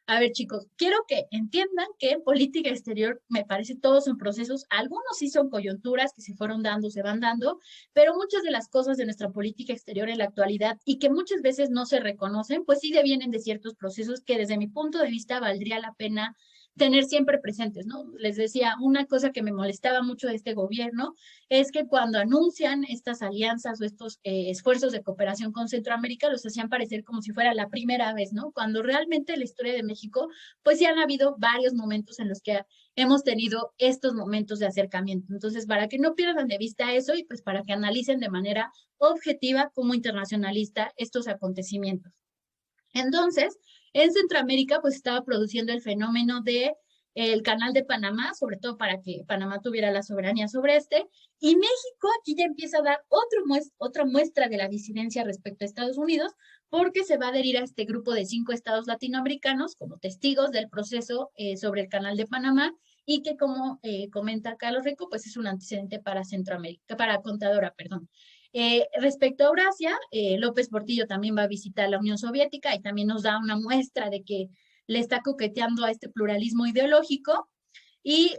A ver, chicos, quiero que entiendan que en política exterior, me parece, todos son procesos. Algunos sí son coyunturas que se fueron dando, se van dando, pero muchas de las cosas de nuestra política exterior en la actualidad y que muchas veces no se reconocen, pues sí devienen de ciertos procesos que desde mi punto de vista valdría la pena tener siempre presentes, ¿no? Les decía, una cosa que me molestaba mucho de este gobierno es que cuando anuncian estas alianzas o estos esfuerzos de cooperación con Centroamérica, los hacían parecer como si fuera la primera vez, ¿no? Cuando realmente en la historia de México, pues sí han habido varios momentos en los que hemos tenido estos momentos de acercamiento. Entonces, para que no pierdan de vista eso y pues para que analicen de manera objetiva como internacionalista estos acontecimientos. Entonces, en Centroamérica, pues estaba produciendo el fenómeno de el Canal de Panamá, sobre todo para que Panamá tuviera la soberanía sobre y México aquí ya empieza a dar otra muestra de la disidencia respecto a Estados Unidos, porque se va a adherir a este grupo de 5 estados latinoamericanos como testigos del proceso sobre el Canal de Panamá, y que como comenta Carlos Rico, pues es un antecedente para Centroamérica, para Contadora, perdón. Respecto a Eurasia, López Portillo también va a visitar la Unión Soviética y también nos da una muestra de que le está coqueteando a este pluralismo ideológico, y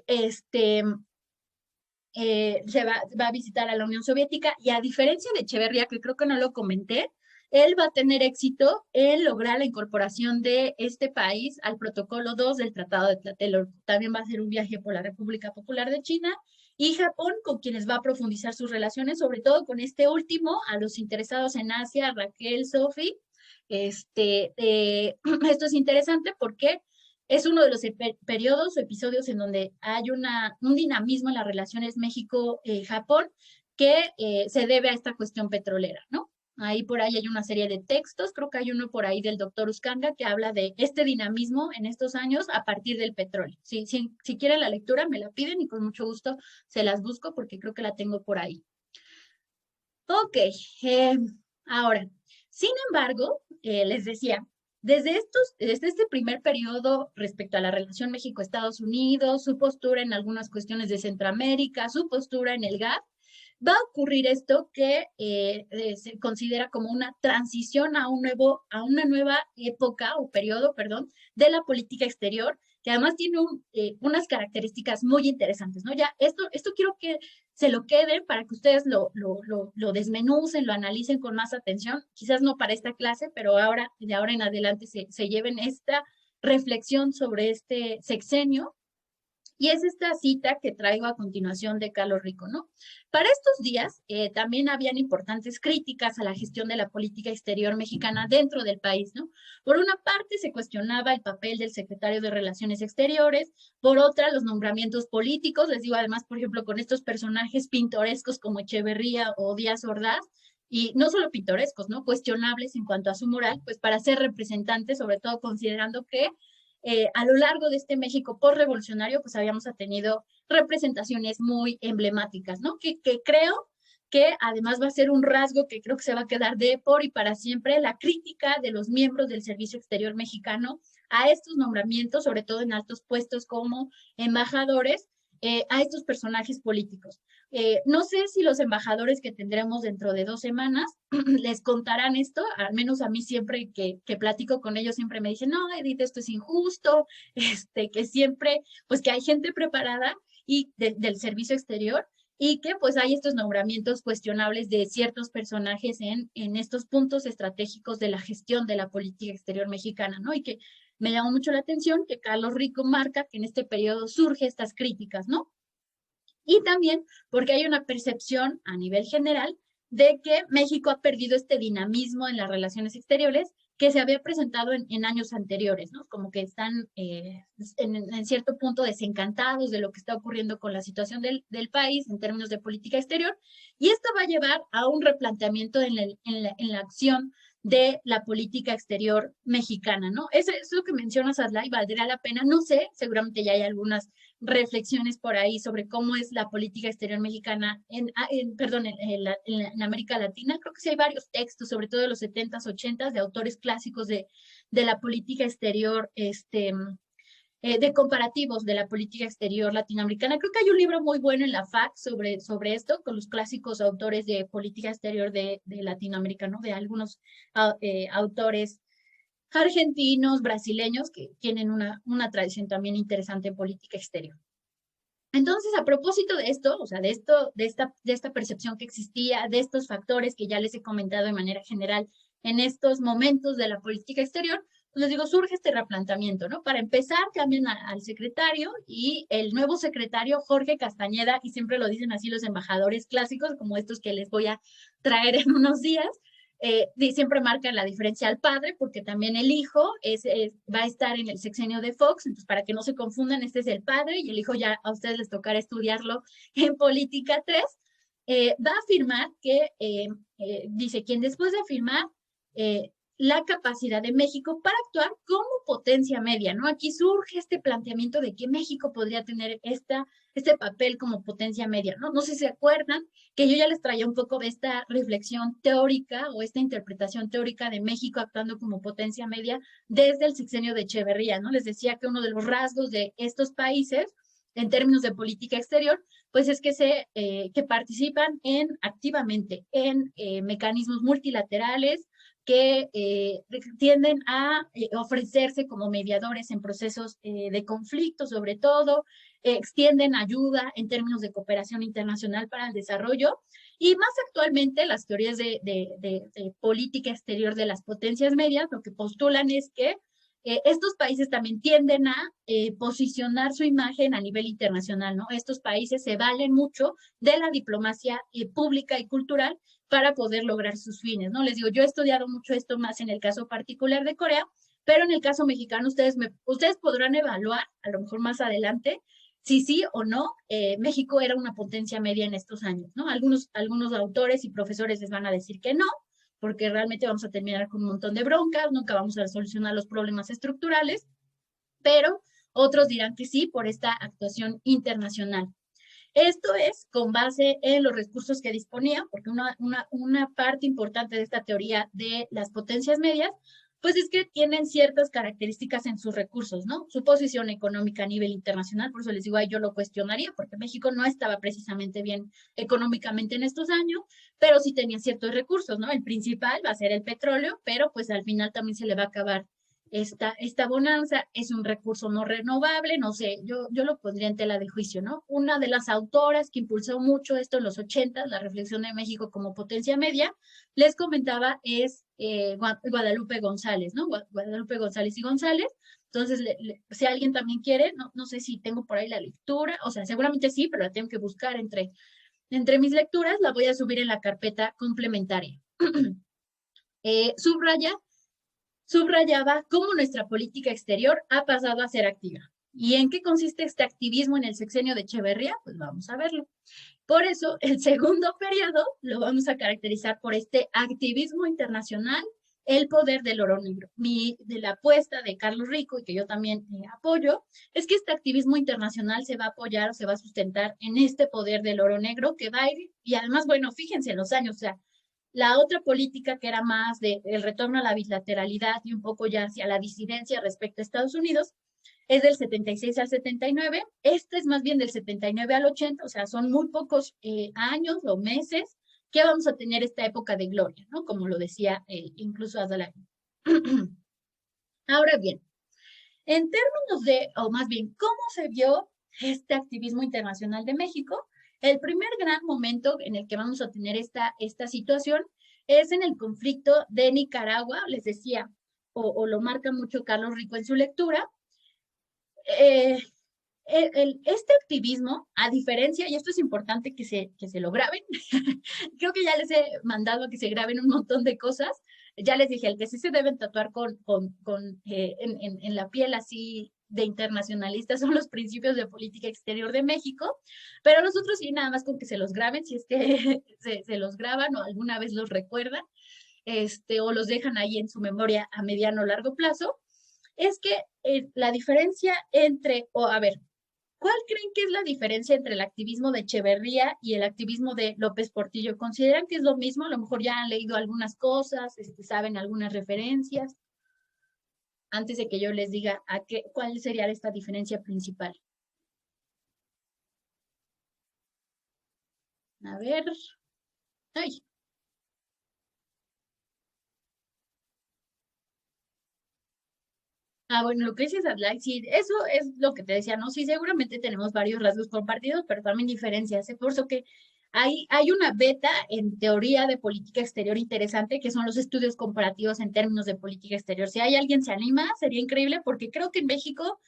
va a visitar a la Unión Soviética, y a diferencia de Echeverría, que creo que no lo comenté, él va a tener éxito en lograr la incorporación de este país al protocolo 2 del Tratado de Tlatelolco. También va a hacer un viaje por la República Popular de China y Japón, con quienes va a profundizar sus relaciones, sobre todo con este último, a los interesados en Asia, Raquel, Sophie. Esto es interesante porque es uno de los periodos o episodios en donde hay un dinamismo en las relaciones México-Japón que se debe a esta cuestión petrolera, ¿no? Ahí por ahí hay una serie de textos, creo que hay uno por ahí del doctor Uscanga que habla de este dinamismo en estos años a partir del petróleo. Si quieren la lectura, me la piden y con mucho gusto se las busco porque creo que la tengo por ahí. Ok, ahora, sin embargo, les decía, desde este primer periodo respecto a la relación México-Estados Unidos, su postura en algunas cuestiones de Centroamérica, su postura en el GATT, va a ocurrir esto que se considera como una transición a una nueva época o periodo, perdón, de la política exterior, que además tiene unas características muy interesantes, ¿no? Ya esto quiero que se lo queden para que ustedes lo desmenucen, lo analicen con más atención, quizás no para esta clase, pero de ahora en adelante se lleven esta reflexión sobre este sexenio. Y es esta cita que traigo a continuación de Carlos Rico, ¿no? Para estos días también habían importantes críticas a la gestión de la política exterior mexicana dentro del país, ¿no? Por una parte se cuestionaba el papel del secretario de Relaciones Exteriores, por otra los nombramientos políticos, les digo además, por ejemplo, con estos personajes pintorescos como Echeverría o Díaz Ordaz, y no solo pintorescos, ¿no? Cuestionables en cuanto a su moral, pues para ser representantes, sobre todo considerando que a lo largo de este México postrevolucionario, pues habíamos tenido representaciones muy emblemáticas, ¿no? Que creo que además va a ser un rasgo que creo que se va a quedar de por y para siempre, la crítica de los miembros del Servicio Exterior mexicano a estos nombramientos, sobre todo en altos puestos como embajadores, a estos personajes políticos. No sé si los embajadores que tendremos dentro de 2 semanas les contarán esto, al menos a mí siempre que platico con ellos siempre me dicen, no, Edith, esto es injusto, que siempre, pues que hay gente preparada y del servicio exterior y que pues hay estos nombramientos cuestionables de ciertos personajes en estos puntos estratégicos de la gestión de la política exterior mexicana, ¿no? Y que me llamó mucho la atención que Carlos Rico marca que en este periodo surge estas críticas, ¿no? Y también porque hay una percepción a nivel general de que México ha perdido este dinamismo en las relaciones exteriores que se había presentado en años anteriores, ¿no? Como que están en cierto punto desencantados de lo que está ocurriendo con la situación del país en términos de política exterior, y esto va a llevar a un replanteamiento en la acción de la política exterior mexicana, ¿no? Eso es lo que mencionas, Adlai, valdría la pena, no sé, seguramente ya hay algunas reflexiones por ahí sobre cómo es la política exterior mexicana en América Latina. Creo que sí hay varios textos, sobre todo de los 70s, 80s, de autores clásicos de la política exterior, de comparativos de la política exterior latinoamericana. Creo que hay un libro muy bueno en la FAC sobre esto, con los clásicos autores de política exterior de Latinoamérica, ¿no? De algunos autores argentinos, brasileños, que tienen una tradición también interesante en política exterior. Entonces, a propósito de esto, o sea, de esta percepción que existía, de estos factores que ya les he comentado de manera general en estos momentos de la política exterior, pues les digo, surge este replanteamiento, ¿no? Para empezar, cambian al secretario y el nuevo secretario, Jorge Castañeda, y siempre lo dicen así los embajadores clásicos, como estos que les voy a traer en unos días, siempre marcan la diferencia al padre, porque también el hijo va a estar en el sexenio de Fox, entonces para que no se confundan, este es el padre y el hijo ya a ustedes les tocará estudiarlo en Política 3, va a afirmar que, dice, quien después de afirmar la capacidad de México para actuar como potencia media, ¿no? Aquí surge este planteamiento de que México podría tener este papel como potencia media, ¿no? No sé si se acuerdan que yo ya les traía un poco de esta reflexión teórica o esta interpretación teórica de México actuando como potencia media desde el sexenio de Echeverría, ¿no? Les decía que uno de los rasgos de estos países en términos de política exterior, pues es que participan activamente en mecanismos multilaterales, que tienden a ofrecerse como mediadores en procesos de conflicto, sobre todo, extienden ayuda en términos de cooperación internacional para el desarrollo, y más actualmente las teorías de política exterior de las potencias medias lo que postulan es que estos países también tienden a posicionar su imagen a nivel internacional, ¿no? Estos países se valen mucho de la diplomacia pública y cultural para poder lograr sus fines, ¿no? Les digo, yo he estudiado mucho esto más en el caso particular de Corea, pero en el caso mexicano ustedes podrán evaluar, a lo mejor más adelante, si sí o no México era una potencia media en estos años, ¿no? Algunos autores y profesores les van a decir que no, porque realmente vamos a terminar con un montón de broncas, nunca vamos a solucionar los problemas estructurales, pero otros dirán que sí por esta actuación internacional. Esto es con base en los recursos que disponía, porque una parte importante de esta teoría de las potencias medias, pues es que tienen ciertas características en sus recursos, ¿no? Su posición económica a nivel internacional, por eso les digo, ahí yo lo cuestionaría, porque México no estaba precisamente bien económicamente en estos años, pero sí tenía ciertos recursos, ¿no? El principal va a ser el petróleo, pero pues al final también se le va a acabar esta bonanza, es un recurso no renovable, no sé, yo lo pondría en tela de juicio, ¿no? Una de las autoras que impulsó mucho esto en los 80, la reflexión de México como potencia media, les comentaba, es Guadalupe González, ¿no? Guadalupe González y González. Entonces, si alguien también quiere, no sé si tengo por ahí la lectura, o sea, seguramente sí, pero la tengo que buscar entre mis lecturas, la voy a subir en la carpeta complementaria. Subrayaba cómo nuestra política exterior ha pasado a ser activa. ¿Y en qué consiste este activismo en el sexenio de Echeverría? Pues vamos a verlo. Por eso, el segundo periodo lo vamos a caracterizar por este activismo internacional, el poder del oro negro. De la apuesta de Carlos Rico, y que yo también apoyo, es que este activismo internacional se va a apoyar o se va a sustentar en este poder del oro negro que va a ir, y además, bueno, fíjense en los años, o sea, la otra política que era más el retorno a la bilateralidad y un poco ya hacia la disidencia respecto a Estados Unidos, es del 76 al 79. Este es más bien del 79 al 80, o sea, son muy pocos años o meses que vamos a tener esta época de gloria, ¿no? Como lo decía incluso Adalai. Ahora bien, en términos o más bien, ¿cómo se vio este activismo internacional de México? El primer gran momento en el que vamos a tener esta situación es en el conflicto de Nicaragua, les decía, o lo marca mucho Carlos Rico en su lectura. Este activismo, a diferencia, y esto es importante que se lo graben, creo que ya les he mandado a que se graben un montón de cosas, ya les dije, el que sí se deben tatuar en la piel así de internacionalistas son los principios de política exterior de México, pero nosotros sí, nada más con que se los graben, si es que se los graban o alguna vez los recuerdan, o los dejan ahí en su memoria a mediano o largo plazo, es que la diferencia ¿cuál creen que es la diferencia entre el activismo de Echeverría y el activismo de López Portillo? ¿Consideran que es lo mismo? A lo mejor ya han leído algunas cosas, saben algunas referencias. Antes de que yo les diga cuál sería esta diferencia principal. A ver. Ay. Bueno, lo que dices, Adlai, sí, eso es lo que te decía, ¿no? Sí, seguramente tenemos varios rasgos compartidos, pero también diferencias. Por eso que hay una beta en teoría de política exterior interesante, que son los estudios comparativos en términos de política exterior. Si hay alguien se anima, sería increíble, porque creo que en México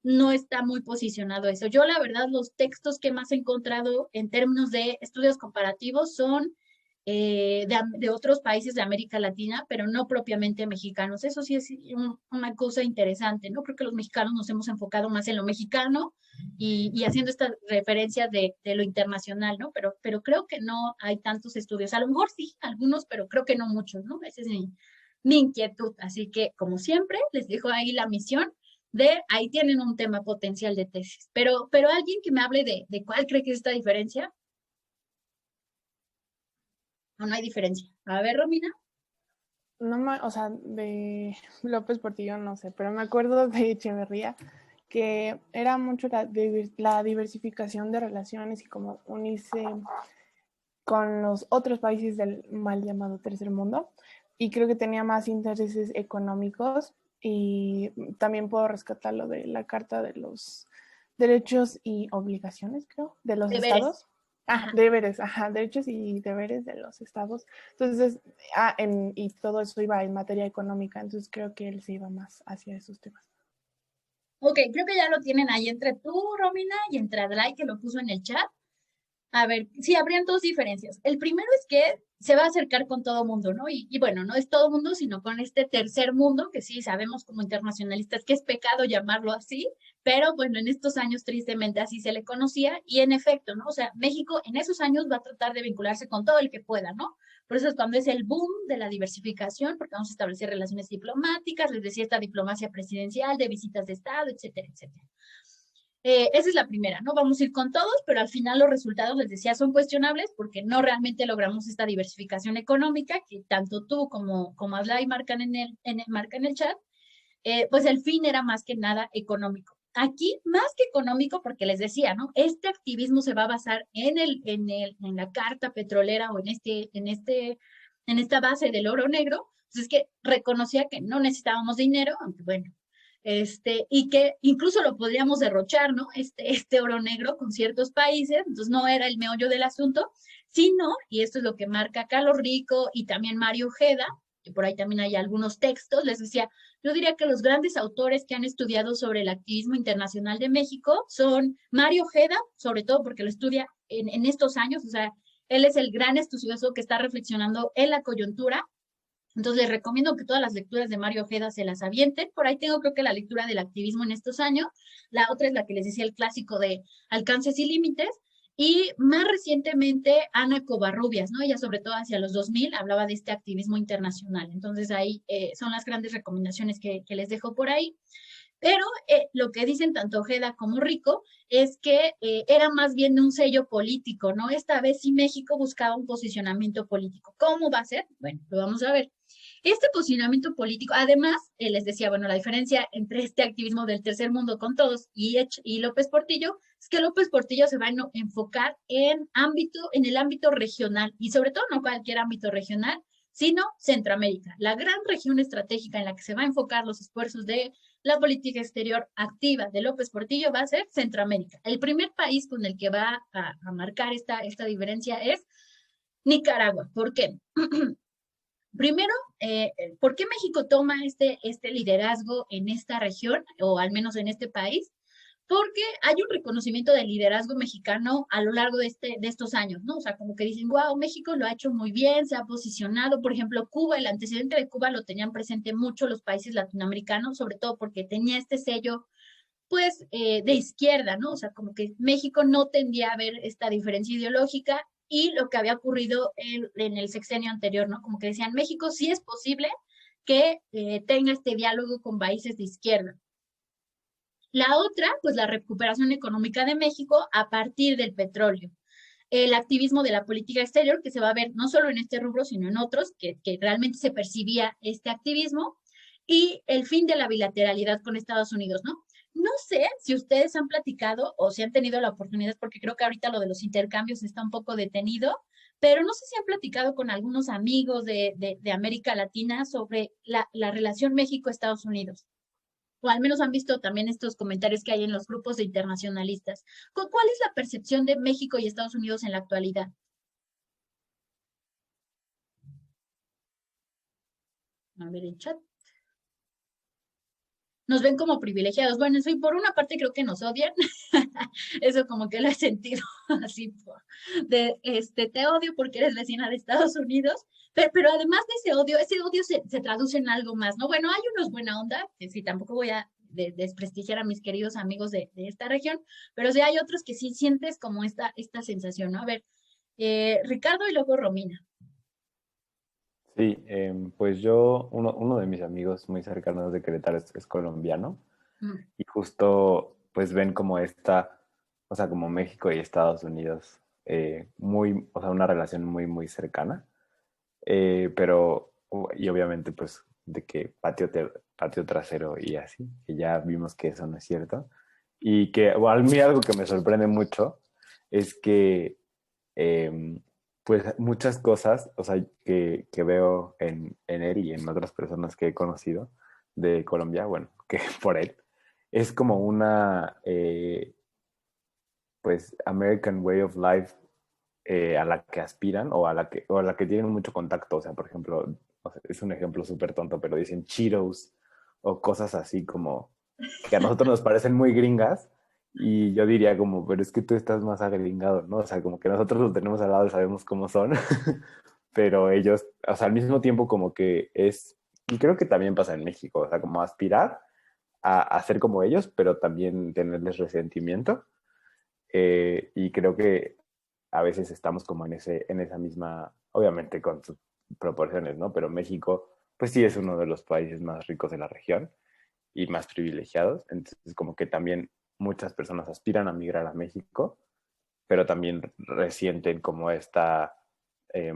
no está muy posicionado eso. Yo, la verdad, los textos que más he encontrado en términos de estudios comparativos son de otros países de América Latina, pero no propiamente mexicanos. Eso sí es una cosa interesante, ¿no? Creo que los mexicanos nos hemos enfocado más en lo mexicano y haciendo estas referencias de lo internacional, ¿no? Pero creo que no hay tantos estudios. A lo mejor sí, algunos, pero creo que no muchos, ¿no? Esa es mi inquietud. Así que, como siempre, les dejo ahí la misión ahí tienen un tema potencial de tesis. Pero alguien que me hable de cuál cree que es esta diferencia. No hay diferencia. A ver, Romina. O sea, de López Portillo no sé, pero me acuerdo de Echeverría, que era mucho la diversificación de relaciones y como unirse con los otros países del mal llamado tercer mundo, y creo que tenía más intereses económicos, y también puedo rescatar lo de la Carta de los Derechos y Obligaciones, creo, de los estados. Deberes, derechos y deberes de los estados. Entonces, y todo eso iba en materia económica, entonces creo que él se iba más hacia esos temas. Ok, creo que ya lo tienen ahí entre tú, Romina, y entre Adlai, que lo puso en el chat. A ver, sí, habrían dos diferencias. El primero es que se va a acercar con todo mundo, ¿no? Y bueno, no es todo mundo, sino con este tercer mundo, que sí sabemos como internacionalistas que es pecado llamarlo así, pero bueno, en estos años tristemente así se le conocía y en efecto, ¿no? O sea, México en esos años va a tratar de vincularse con todo el que pueda, ¿no? Por eso es cuando es el boom de la diversificación, porque vamos a establecer relaciones diplomáticas, les decía esta diplomacia presidencial, de visitas de Estado, etcétera, etcétera. Esa es la primera, ¿no? Vamos a ir con todos, pero al final los resultados, les decía, son cuestionables porque no realmente logramos esta diversificación económica que tanto tú como Aslay marcan marcan en el chat, pues el fin era más que nada económico. Aquí, más que económico, porque les decía, ¿no? Este activismo se va a basar en la carta petrolera o en esta base del oro negro. Entonces, es que reconocía que no necesitábamos dinero, aunque bueno, y que incluso lo podríamos derrochar, ¿no? Este oro negro con ciertos países, entonces no era el meollo del asunto, sino, y esto es lo que marca Carlos Rico y también Mario Ojeda, que por ahí también hay algunos textos, les decía, yo diría que los grandes autores que han estudiado sobre el activismo internacional de México son Mario Ojeda, sobre todo porque lo estudia en estos años, o sea, él es el gran estudioso que está reflexionando en la coyuntura. Entonces les recomiendo que todas las lecturas de Mario Ojeda se las avienten. Por ahí tengo creo que la lectura del activismo en estos años. La otra es la que les decía, el clásico de Alcances y Límites. Y más recientemente Ana Covarrubias, ¿no? Ella sobre todo hacia los 2000 hablaba de este activismo internacional. Entonces ahí son las grandes recomendaciones que les dejo por ahí. Pero lo que dicen tanto Ojeda como Rico es que era más bien un sello político, ¿no? Esta vez sí México buscaba un posicionamiento político. ¿Cómo va a ser? Bueno, lo vamos a ver. Este posicionamiento político, además, les decía, bueno, la diferencia entre este activismo del tercer mundo con todos y López Portillo es que López Portillo se va a enfocar en el ámbito regional y sobre todo no cualquier ámbito regional, sino Centroamérica, la gran región estratégica en la que se va a enfocar los esfuerzos de la política exterior activa de López Portillo va a ser Centroamérica. El primer país con el que va a marcar esta diferencia es Nicaragua. ¿Por qué? Primero, ¿por qué México toma este liderazgo en esta región, o al menos en este país? Porque hay un reconocimiento del liderazgo mexicano a lo largo de estos años, ¿no? O sea, como que dicen, wow, México lo ha hecho muy bien, se ha posicionado. Por ejemplo, Cuba, el antecedente de Cuba lo tenían presente mucho los países latinoamericanos, sobre todo porque tenía este sello, pues, de izquierda, ¿no? O sea, como que México no tendía a ver esta diferencia ideológica y lo que había ocurrido en el sexenio anterior, ¿no? Como que decían, México sí es posible que tenga este diálogo con países de izquierda. La otra, pues la recuperación económica de México a partir del petróleo. El activismo de la política exterior, que se va a ver no solo en este rubro, sino en otros, que realmente se percibía este activismo, y el fin de la bilateralidad con Estados Unidos, ¿no? No sé si ustedes han platicado o si han tenido la oportunidad, porque creo que ahorita lo de los intercambios está un poco detenido, pero no sé si han platicado con algunos amigos de América Latina sobre la relación México-Estados Unidos, o al menos han visto también estos comentarios que hay en los grupos de internacionalistas. ¿Cuál es la percepción de México y Estados Unidos en la actualidad? A ver el chat. Nos ven como privilegiados. Bueno, eso, y por una parte creo que nos odian. Eso como que lo he sentido así, te odio porque eres vecina de Estados Unidos, pero además de ese odio se traduce en algo más, ¿no? Bueno, hay unos buena onda, que sí, tampoco voy a desprestigiar a mis queridos amigos de esta región, pero sí hay otros que sí sientes como esta sensación, ¿no? A ver, Ricardo y luego Romina. Sí, pues uno de mis amigos muy cercanos de Querétaro es colombiano y justo pues ven como o sea, como México y Estados Unidos, o sea, una relación muy, muy cercana, pero, y obviamente pues de que patio trasero y así, que ya vimos que eso no es cierto, y que a mí algo que me sorprende mucho es que pues muchas cosas, o sea, que veo en él y en otras personas que he conocido de Colombia, bueno, que por él, es como pues, American Way of Life a la que aspiran o a la que tienen mucho contacto. O sea, por ejemplo, es un ejemplo súper tonto, pero dicen Cheetos o cosas así como que a nosotros nos parecen muy gringas Y yo diría como, pero es que tú estás más agringado, ¿no? O sea, como que nosotros los tenemos al lado y sabemos cómo son, pero ellos, o sea, al mismo tiempo como que es, y creo que también pasa en México, o sea, como aspirar a ser como ellos, pero también tenerles resentimiento. Y creo que a veces estamos como en esa misma, obviamente con sus proporciones, ¿no? Pero México, pues sí es uno de los países más ricos de la región y más privilegiados. Entonces, como que también muchas personas aspiran a migrar a México, pero también resienten como esta, eh,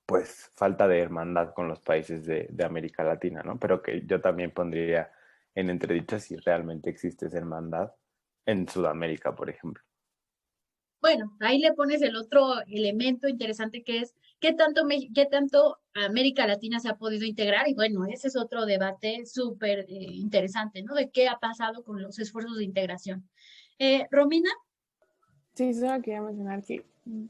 pues, falta de hermandad con los países de América Latina, ¿no? Pero que yo también pondría en entredicho si realmente existe esa hermandad en Sudamérica, por ejemplo. Bueno, ahí le pones el otro elemento interesante que es qué tanto América Latina se ha podido integrar. Y bueno, ese es otro debate súper interesante, ¿no? De qué ha pasado con los esfuerzos de integración. Romina, Sí, solo quería mencionar que,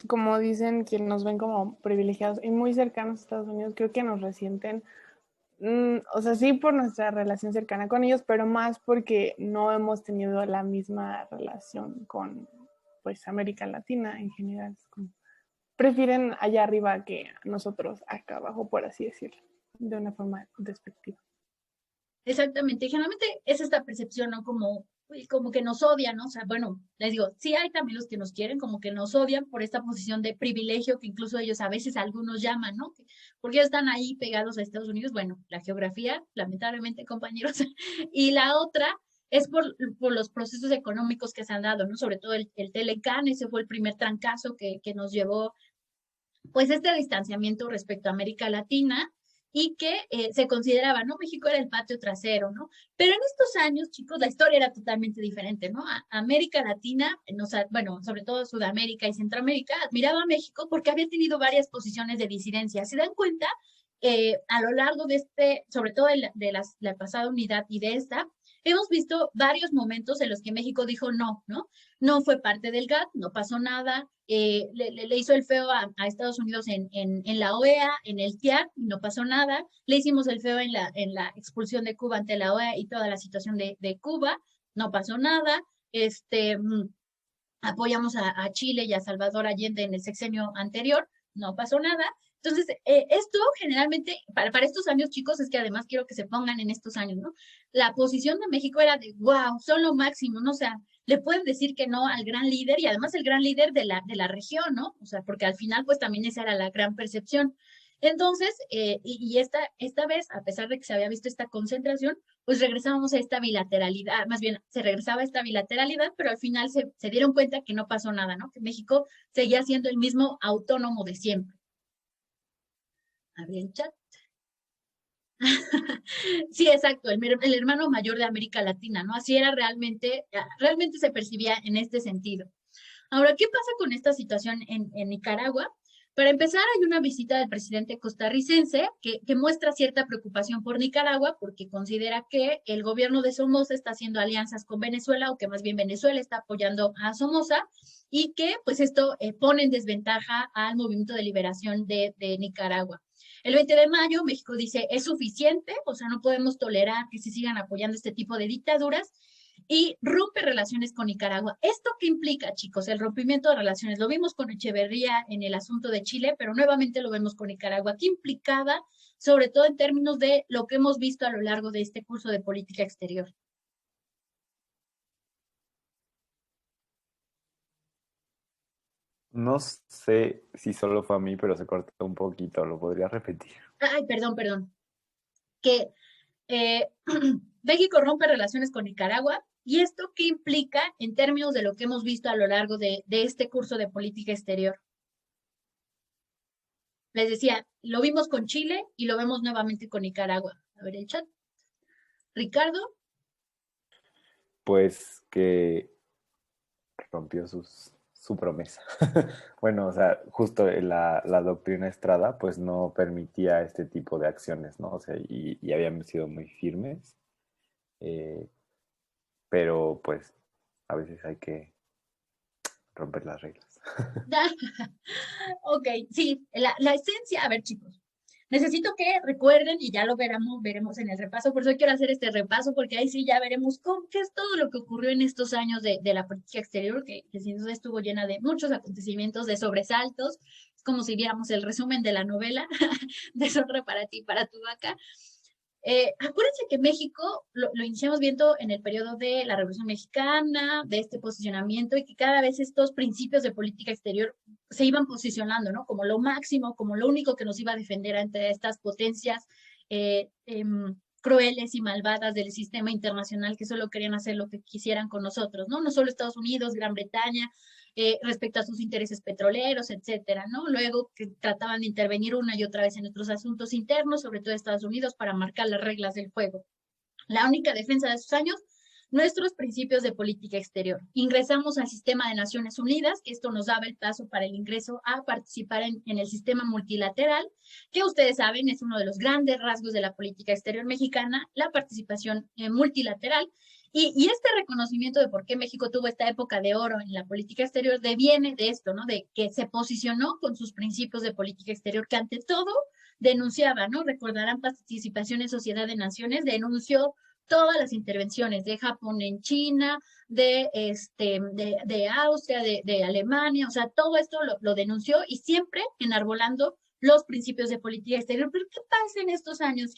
como dicen, que nos ven como privilegiados y muy cercanos a Estados Unidos, creo que nos resienten, o sea, sí por nuestra relación cercana con ellos, pero más porque no hemos tenido la misma relación con, pues, América Latina en general. Prefieren allá arriba que nosotros acá abajo, por así decirlo, de una forma despectiva. exactamente, generalmente es esta percepción, ¿no? Como, uy, como que nos odian, ¿no? O sea, bueno, les digo, sí hay también los que nos quieren, como que nos odian por esta posición de privilegio que incluso ellos a veces algunos llaman, ¿no? Porque ellos están ahí pegados a Estados Unidos, bueno, la geografía, lamentablemente, compañeros, y la otra es por los procesos económicos que se han dado, ¿no? Sobre todo el Telecán, ese fue el primer trancazo que nos llevó pues este distanciamiento respecto a América Latina y que se consideraba, ¿no? México era el patio trasero, ¿no? Pero en estos años, chicos, la historia era totalmente diferente, ¿no? América Latina, bueno, sobre todo Sudamérica y Centroamérica, admiraba a México porque había tenido varias posiciones de disidencia. ¿Se dan cuenta? A lo largo de sobre todo la pasada unidad y de esta, hemos visto varios momentos en los que México dijo no, ¿no? No fue parte del GATT, no pasó nada, le hizo el feo a Estados Unidos en la OEA, en el TIAR, y no pasó nada, le hicimos el feo en la expulsión de Cuba ante la OEA y toda la situación de Cuba, no pasó nada, apoyamos a Chile y a Salvador Allende en el sexenio anterior, no pasó nada. Entonces, esto generalmente, para estos años, chicos, es que además quiero que se pongan en estos años, ¿no? La posición de México era de, wow, son lo máximo, ¿no? O sea, le pueden decir que no al gran líder y además el gran líder de la región, ¿no? O sea, porque al final, pues también esa era la gran percepción. Entonces, esta vez, a pesar de que se había visto esta concentración, pues regresábamos a esta bilateralidad, más bien se regresaba a esta bilateralidad, pero al final se dieron cuenta que no pasó nada, ¿no? Que México seguía siendo el mismo autónomo de siempre. Abrí el chat. Sí, exacto, el hermano mayor de América Latina, ¿no? Así era realmente se percibía en este sentido. Ahora, ¿qué pasa con esta situación en Nicaragua? Para empezar, hay una visita del presidente costarricense que muestra cierta preocupación por Nicaragua porque considera que el gobierno de Somoza está haciendo alianzas con Venezuela o que más bien Venezuela está apoyando a Somoza y que pues esto pone en desventaja al movimiento de liberación de Nicaragua. El 20 de mayo, México dice, es suficiente, o sea, no podemos tolerar que se sigan apoyando este tipo de dictaduras y rompe relaciones con Nicaragua. ¿Esto qué implica, chicos? El rompimiento de relaciones. Lo vimos con Echeverría en el asunto de Chile, pero nuevamente lo vemos con Nicaragua. ¿Qué implicaba, sobre todo en términos de lo que hemos visto a lo largo de este curso de política exterior? No sé si solo fue a mí, pero se cortó un poquito. ¿Lo podría repetir? Ay, perdón. Que México rompe relaciones con Nicaragua. ¿Y esto qué implica en términos de lo que hemos visto a lo largo de este curso de política exterior? Les decía, lo vimos con Chile y lo vemos nuevamente con Nicaragua. A ver el chat. Ricardo. Pues que rompió su promesa. Bueno, o sea, justo la doctrina Estrada pues no permitía este tipo de acciones, ¿no? O sea, y habían sido muy firmes, eh, pero pues a veces hay que romper las reglas. Ok, sí, la esencia, a ver chicos, necesito que recuerden, y ya lo veremos en el repaso, por eso quiero hacer este repaso, porque ahí sí ya veremos qué es todo lo que ocurrió en estos años de la política exterior, que sin duda estuvo llena de muchos acontecimientos, de sobresaltos. Es como si viéramos el resumen de la novela, Deshonra para ti, para tu vaca. Acuérdense que México lo iniciamos viendo en el periodo de la Revolución Mexicana, de este posicionamiento, y que cada vez estos principios de política exterior se iban posicionando, ¿no? Como lo máximo, como lo único que nos iba a defender ante estas potencias crueles y malvadas del sistema internacional que solo querían hacer lo que quisieran con nosotros, ¿no? No solo Estados Unidos, Gran Bretaña, respecto a sus intereses petroleros, etcétera, ¿no? Luego que trataban de intervenir una y otra vez en nuestros asuntos internos, sobre todo Estados Unidos, para marcar las reglas del juego. La única defensa de esos años, nuestros principios de política exterior. Ingresamos al sistema de Naciones Unidas, que esto nos daba el paso para el ingreso a participar en el sistema multilateral, que ustedes saben es uno de los grandes rasgos de la política exterior mexicana, la participación multilateral. Y este reconocimiento de por qué México tuvo esta época de oro en la política exterior deviene de esto, ¿no? De que se posicionó con sus principios de política exterior, que ante todo denunciaba, ¿no? Recordarán Participación en Sociedad de Naciones, denunció todas las intervenciones de Japón en China, de Austria, de Alemania, o sea, todo esto lo denunció y siempre enarbolando los principios de política exterior. ¿Pero qué pasa en estos años?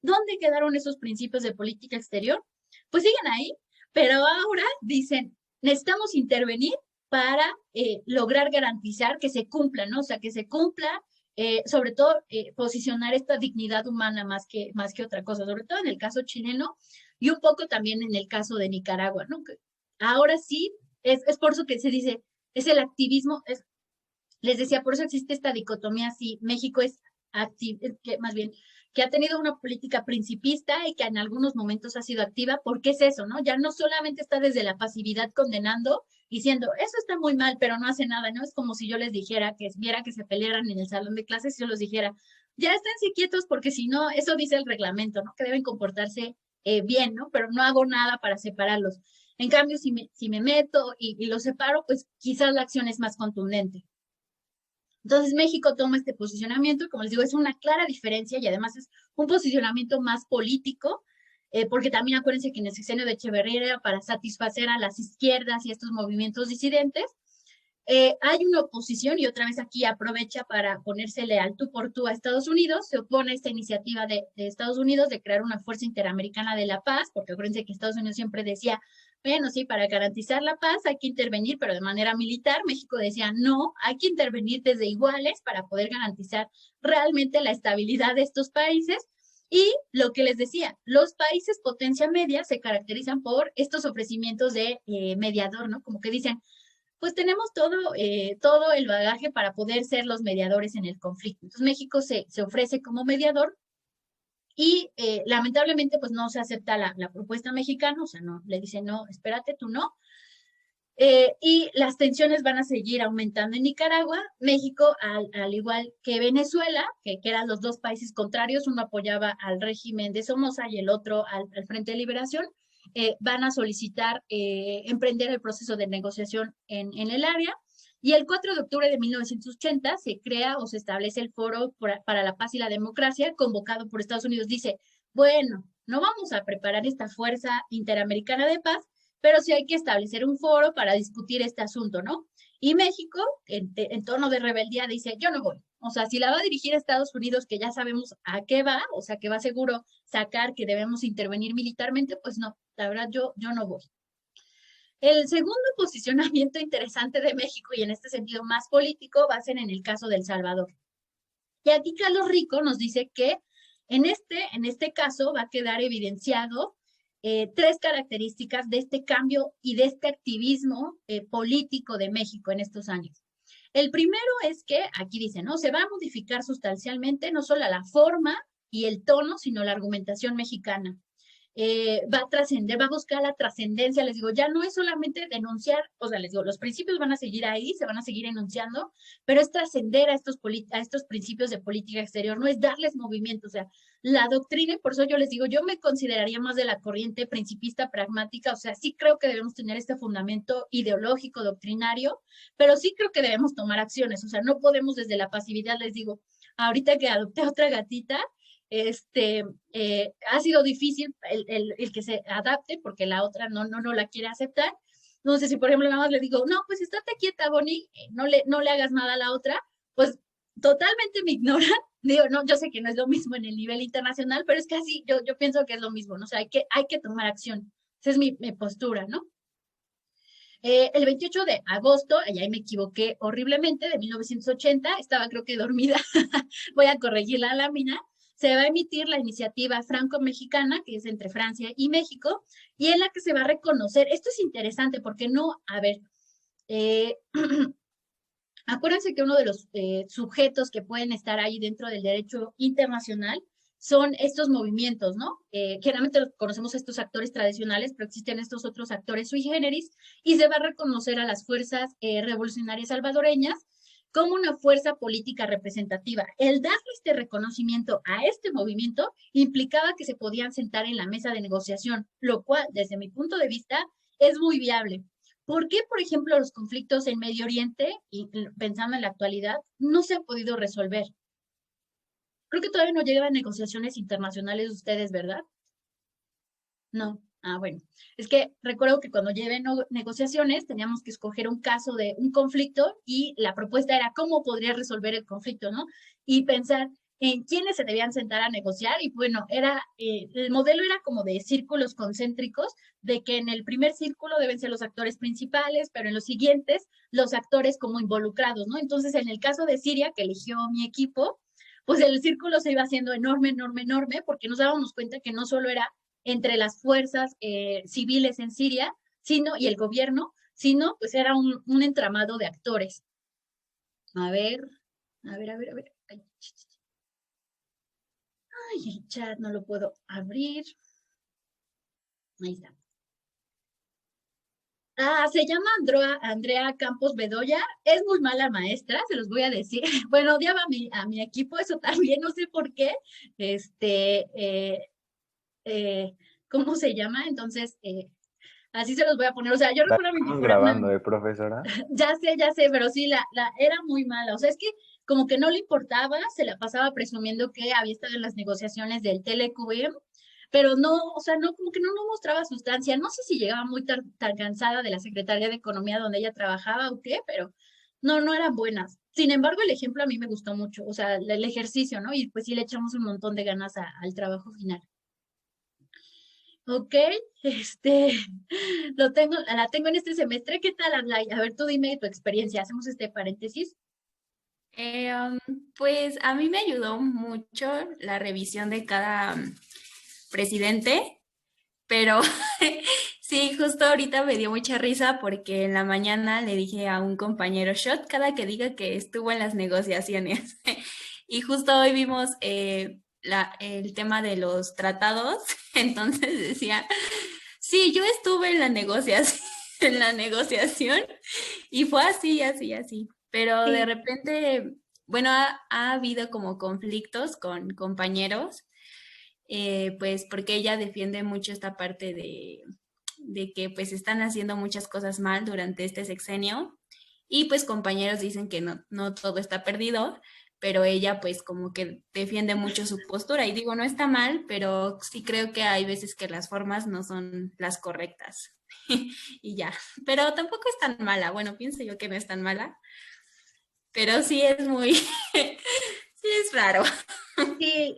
¿Dónde quedaron esos principios de política exterior? Pues siguen ahí, pero ahora dicen, necesitamos intervenir para lograr garantizar que se cumpla, ¿no? O sea, que se cumpla, sobre todo posicionar esta dignidad humana más que otra cosa, sobre todo en el caso chileno y un poco también en el caso de Nicaragua, ¿no? Que ahora sí, es por eso que se dice, es el activismo, les decía, por eso existe esta dicotomía, si México es más bien que ha tenido una política principista y que en algunos momentos ha sido activa, porque es eso, ¿no? Ya no solamente está desde la pasividad condenando, diciendo, eso está muy mal, pero no hace nada, ¿no? Es como si yo les dijera, viera que se pelearan en el salón de clases y yo les dijera, ya esténse quietos porque si no, eso dice el reglamento, ¿no? Que deben comportarse bien, ¿no? Pero no hago nada para separarlos. En cambio, si me meto y los separo, pues quizás la acción es más contundente. Entonces México toma este posicionamiento, como les digo, es una clara diferencia y además es un posicionamiento más político, porque también acuérdense que en el sexenio de Echeverría era para satisfacer a las izquierdas y estos movimientos disidentes. Hay una oposición y otra vez aquí aprovecha para ponérsele al tú por tú a Estados Unidos, se opone a esta iniciativa de Estados Unidos de crear una Fuerza Interamericana de la Paz, porque acuérdense que Estados Unidos siempre decía, bueno, sí, para garantizar la paz hay que intervenir, pero de manera militar. México decía, no, hay que intervenir desde iguales para poder garantizar realmente la estabilidad de estos países. Y lo que les decía, los países potencia media se caracterizan por estos ofrecimientos de mediador, ¿no? Como que dicen, pues tenemos todo el bagaje para poder ser los mediadores en el conflicto. Entonces México se ofrece como mediador y lamentablemente pues no se acepta la propuesta mexicana, o sea, no, le dicen, no, espérate, tú no. Y las tensiones van a seguir aumentando en Nicaragua. México, al igual que Venezuela, que eran los dos países contrarios, uno apoyaba al régimen de Somoza y el otro al Frente de Liberación, van a solicitar emprender el proceso de negociación en el área. Y el 4 de octubre de 1980 se crea o se establece el Foro para la Paz y la Democracia, convocado por Estados Unidos. Dice, bueno, no vamos a preparar esta Fuerza Interamericana de Paz, pero sí hay que establecer un foro para discutir este asunto, ¿no? Y México, en tono de rebeldía, dice, yo no voy. O sea, si la va a dirigir a Estados Unidos, que ya sabemos a qué va, o sea, que va seguro sacar que debemos intervenir militarmente, pues no, la verdad yo no voy. El segundo posicionamiento interesante de México, y en este sentido más político, va a ser en el caso de El Salvador. Y aquí Carlos Rico nos dice que en este caso va a quedar evidenciado tres características de este cambio y de este activismo político de México en estos años. El primero es que, aquí dice, ¿no? Se va a modificar sustancialmente no solo la forma y el tono, sino la argumentación mexicana. Va a trascender, va a buscar la trascendencia, les digo, ya no es solamente denunciar, o sea, les digo, los principios van a seguir ahí, se van a seguir enunciando, pero es trascender a estos principios de política exterior, no es darles movimiento, o sea, la doctrina, y por eso yo les digo, yo me consideraría más de la corriente principista pragmática, o sea, sí creo que debemos tener este fundamento ideológico, doctrinario, pero sí creo que debemos tomar acciones, o sea, no podemos desde la pasividad, les digo, ahorita que adopté a otra gatita, ha sido difícil el que se adapte porque la otra no la quiere aceptar. No sé si, por ejemplo, nada más le digo, no, pues estate quieta, Bonnie, no le hagas nada a la otra, pues totalmente me ignoran. Digo, no, yo sé que no es lo mismo en el nivel internacional, pero es que así, yo pienso que es lo mismo, ¿no? O sea, hay que tomar acción. Esa es mi postura, ¿no? El 28 de agosto, ahí me equivoqué horriblemente, de 1980, estaba creo que dormida, voy a corregir la lámina, se va a emitir la iniciativa franco-mexicana, que es entre Francia y México, y en la que se va a reconocer, esto es interesante porque no, a ver, acuérdense que uno de los sujetos que pueden estar ahí dentro del derecho internacional son estos movimientos, ¿no? Generalmente conocemos estos actores tradicionales, pero existen estos otros actores sui generis, y se va a reconocer a las fuerzas revolucionarias salvadoreñas como una fuerza política representativa. El darle este reconocimiento a este movimiento implicaba que se podían sentar en la mesa de negociación, lo cual, desde mi punto de vista, es muy viable. ¿Por qué, por ejemplo, los conflictos en Medio Oriente, y pensando en la actualidad, no se han podido resolver? Creo que todavía no llegan negociaciones internacionales ustedes, ¿verdad? No. Ah, bueno. Es que recuerdo que cuando lleven negociaciones teníamos que escoger un caso de un conflicto y la propuesta era cómo podría resolver el conflicto, ¿no? Y pensar en quiénes se debían sentar a negociar y bueno, el modelo era como de círculos concéntricos, de que en el primer círculo deben ser los actores principales, pero en los siguientes los actores como involucrados, ¿no? Entonces, en el caso de Siria, que eligió mi equipo, pues el círculo se iba haciendo enorme, enorme, enorme, porque nos dábamos cuenta que no solo era entre las fuerzas civiles en Siria, y el gobierno, sino pues era un entramado de actores. A ver. Ay, el chat no lo puedo abrir. Ahí está. Se llama Andrea Campos Bedoya, es muy mala maestra, se los voy a decir. Bueno, odiaba a mi equipo, eso también, no sé por qué. ¿Cómo se llama? Entonces, así se los voy a poner. O sea, yo recuerdo a mi Estamos mejor grabando, profesora. Ya sé, pero sí, era muy mala. O sea, es que como que no le importaba, se la pasaba presumiendo que había estado en las negociaciones del TLQM, pero no, o sea, no, como que no mostraba sustancia. No sé si llegaba muy tan cansada de la Secretaría de Economía donde ella trabajaba o qué, pero no eran buenas. Sin embargo, el ejemplo a mí me gustó mucho, o sea, el ejercicio, ¿no? Y pues sí le echamos un montón de ganas al trabajo final. Ok, la tengo en este semestre. ¿Qué tal, Adlai? A ver, tú dime tu experiencia. Hacemos este paréntesis. Pues a mí me ayudó mucho la revisión de cada presidente, pero sí, justo ahorita me dio mucha risa porque en la mañana le dije a un compañero shot cada que diga que estuvo en las negociaciones. Y justo hoy vimos el tema de los tratados, entonces decía, sí, yo estuve en la negociación y fue así, pero de repente, bueno, ha habido como conflictos con compañeros, pues porque ella defiende mucho esta parte de que pues están haciendo muchas cosas mal durante este sexenio y pues compañeros dicen que no todo está perdido, pero ella pues como que defiende mucho su postura y digo, no está mal, pero sí creo que hay veces que las formas no son las correctas y ya, pero tampoco es tan mala, bueno, pienso yo que no es tan mala, pero sí es muy, sí es raro. Sí,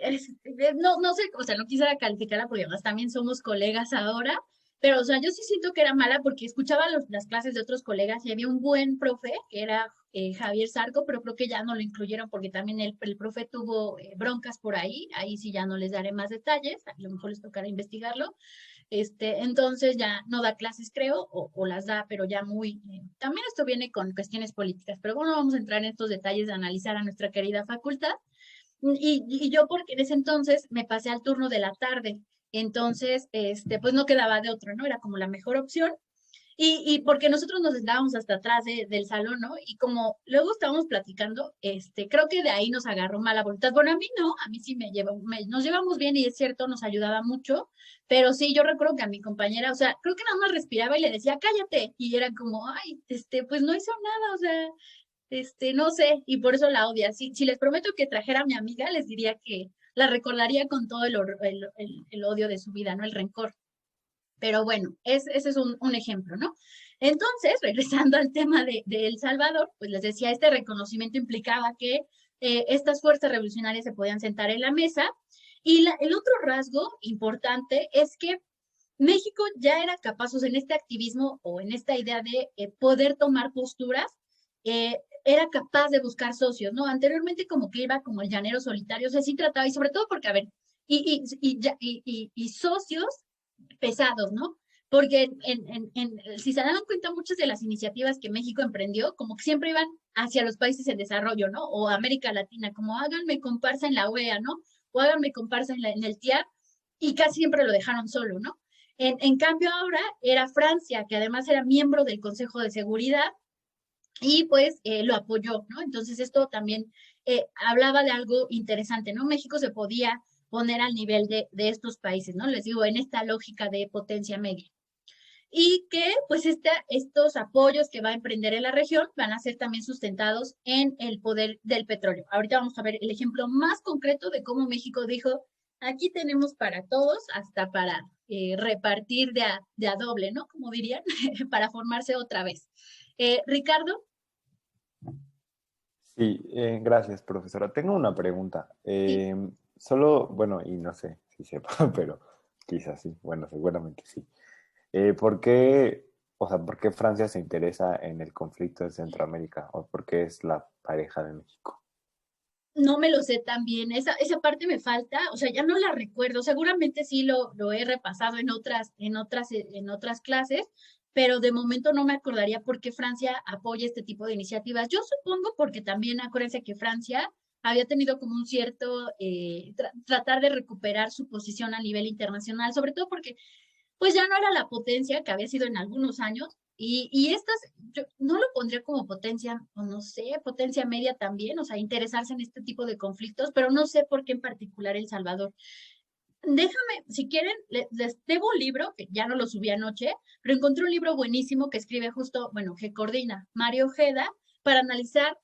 no sé, o sea, no quisiera calificarla porque además también somos colegas ahora, pero, o sea, yo sí siento que era mala porque escuchaba las clases de otros colegas y había un buen profe que era Javier Sarco, pero creo que ya no lo incluyeron porque también el profe tuvo broncas por ahí sí ya no les daré más detalles, a lo mejor les tocará investigarlo. Entonces ya no da clases, creo, o las da, pero ya muy... también esto viene con cuestiones políticas, pero bueno, vamos a entrar en estos detalles de analizar a nuestra querida facultad. Y yo porque en ese entonces me pasé al turno de la tarde, entonces, pues no quedaba de otro, ¿no? Era como la mejor opción. Y porque nosotros nos sentábamos hasta atrás del salón, ¿no? Y como luego estábamos platicando, creo que de ahí nos agarró mala voluntad. Bueno, a mí no, a mí sí nos llevamos bien y es cierto, nos ayudaba mucho, pero sí, yo recuerdo que a mi compañera, o sea, creo que nada más respiraba y le decía, cállate, y era como, ay, pues no hizo nada, o sea, no sé, y por eso la odia. Si les prometo que trajera a mi amiga, les diría que la recordaría con todo el odio de su vida, ¿no? El rencor. Pero bueno, ese es un ejemplo, ¿no? Entonces, regresando al tema de El Salvador, pues les decía, este reconocimiento implicaba que estas fuerzas revolucionarias se podían sentar en la mesa. Y el otro rasgo importante es que México ya era capaz, o sea, en este activismo o en esta idea de poder tomar posturas, era capaz de buscar socios, ¿no? Anteriormente como que iba como el llanero solitario, o sea, sí trataba, y sobre todo porque, a ver, y socios pesados, ¿no? Porque si se dan cuenta, muchas de las iniciativas que México emprendió, como que siempre iban hacia los países en desarrollo, ¿no? O América Latina, como háganme comparsa en la OEA, ¿no? O háganme comparsa en el TIAR, y casi siempre lo dejaron solo, ¿no? En cambio ahora era Francia, que además era miembro del Consejo de Seguridad, y pues lo apoyó, ¿no? Entonces esto también hablaba de algo interesante, ¿no? México se podía poner al nivel de estos países, ¿no? Les digo, en esta lógica de potencia media. Y que pues estos apoyos que va a emprender en la región van a ser también sustentados en el poder del petróleo. Ahorita vamos a ver el ejemplo más concreto de cómo México dijo, aquí tenemos para todos, hasta para repartir de a doble, ¿no? Como dirían, para formarse otra vez. Ricardo. Sí, gracias, profesora. Tengo una pregunta. Solo, bueno, y no sé si sepa, pero quizás sí, bueno, seguramente sí. ¿Por qué Francia se interesa en el conflicto de Centroamérica? ¿O por qué es la pareja de México? No me lo sé tan bien, esa parte me falta, o sea, ya no la recuerdo, seguramente sí lo he repasado en otras clases, pero de momento no me acordaría por qué Francia apoya este tipo de iniciativas. Yo supongo porque también acuérdense que Francia había tenido como un cierto tratar de recuperar su posición a nivel internacional, sobre todo porque pues ya no era la potencia que había sido en algunos años, y estas, yo no lo pondría como potencia, o no sé, potencia media también, o sea, interesarse en este tipo de conflictos, pero no sé por qué en particular El Salvador. Déjame, si quieren, les debo un libro, que ya no lo subí anoche, pero encontré un libro buenísimo que escribe justo, bueno, que coordina Mario Ojeda para analizar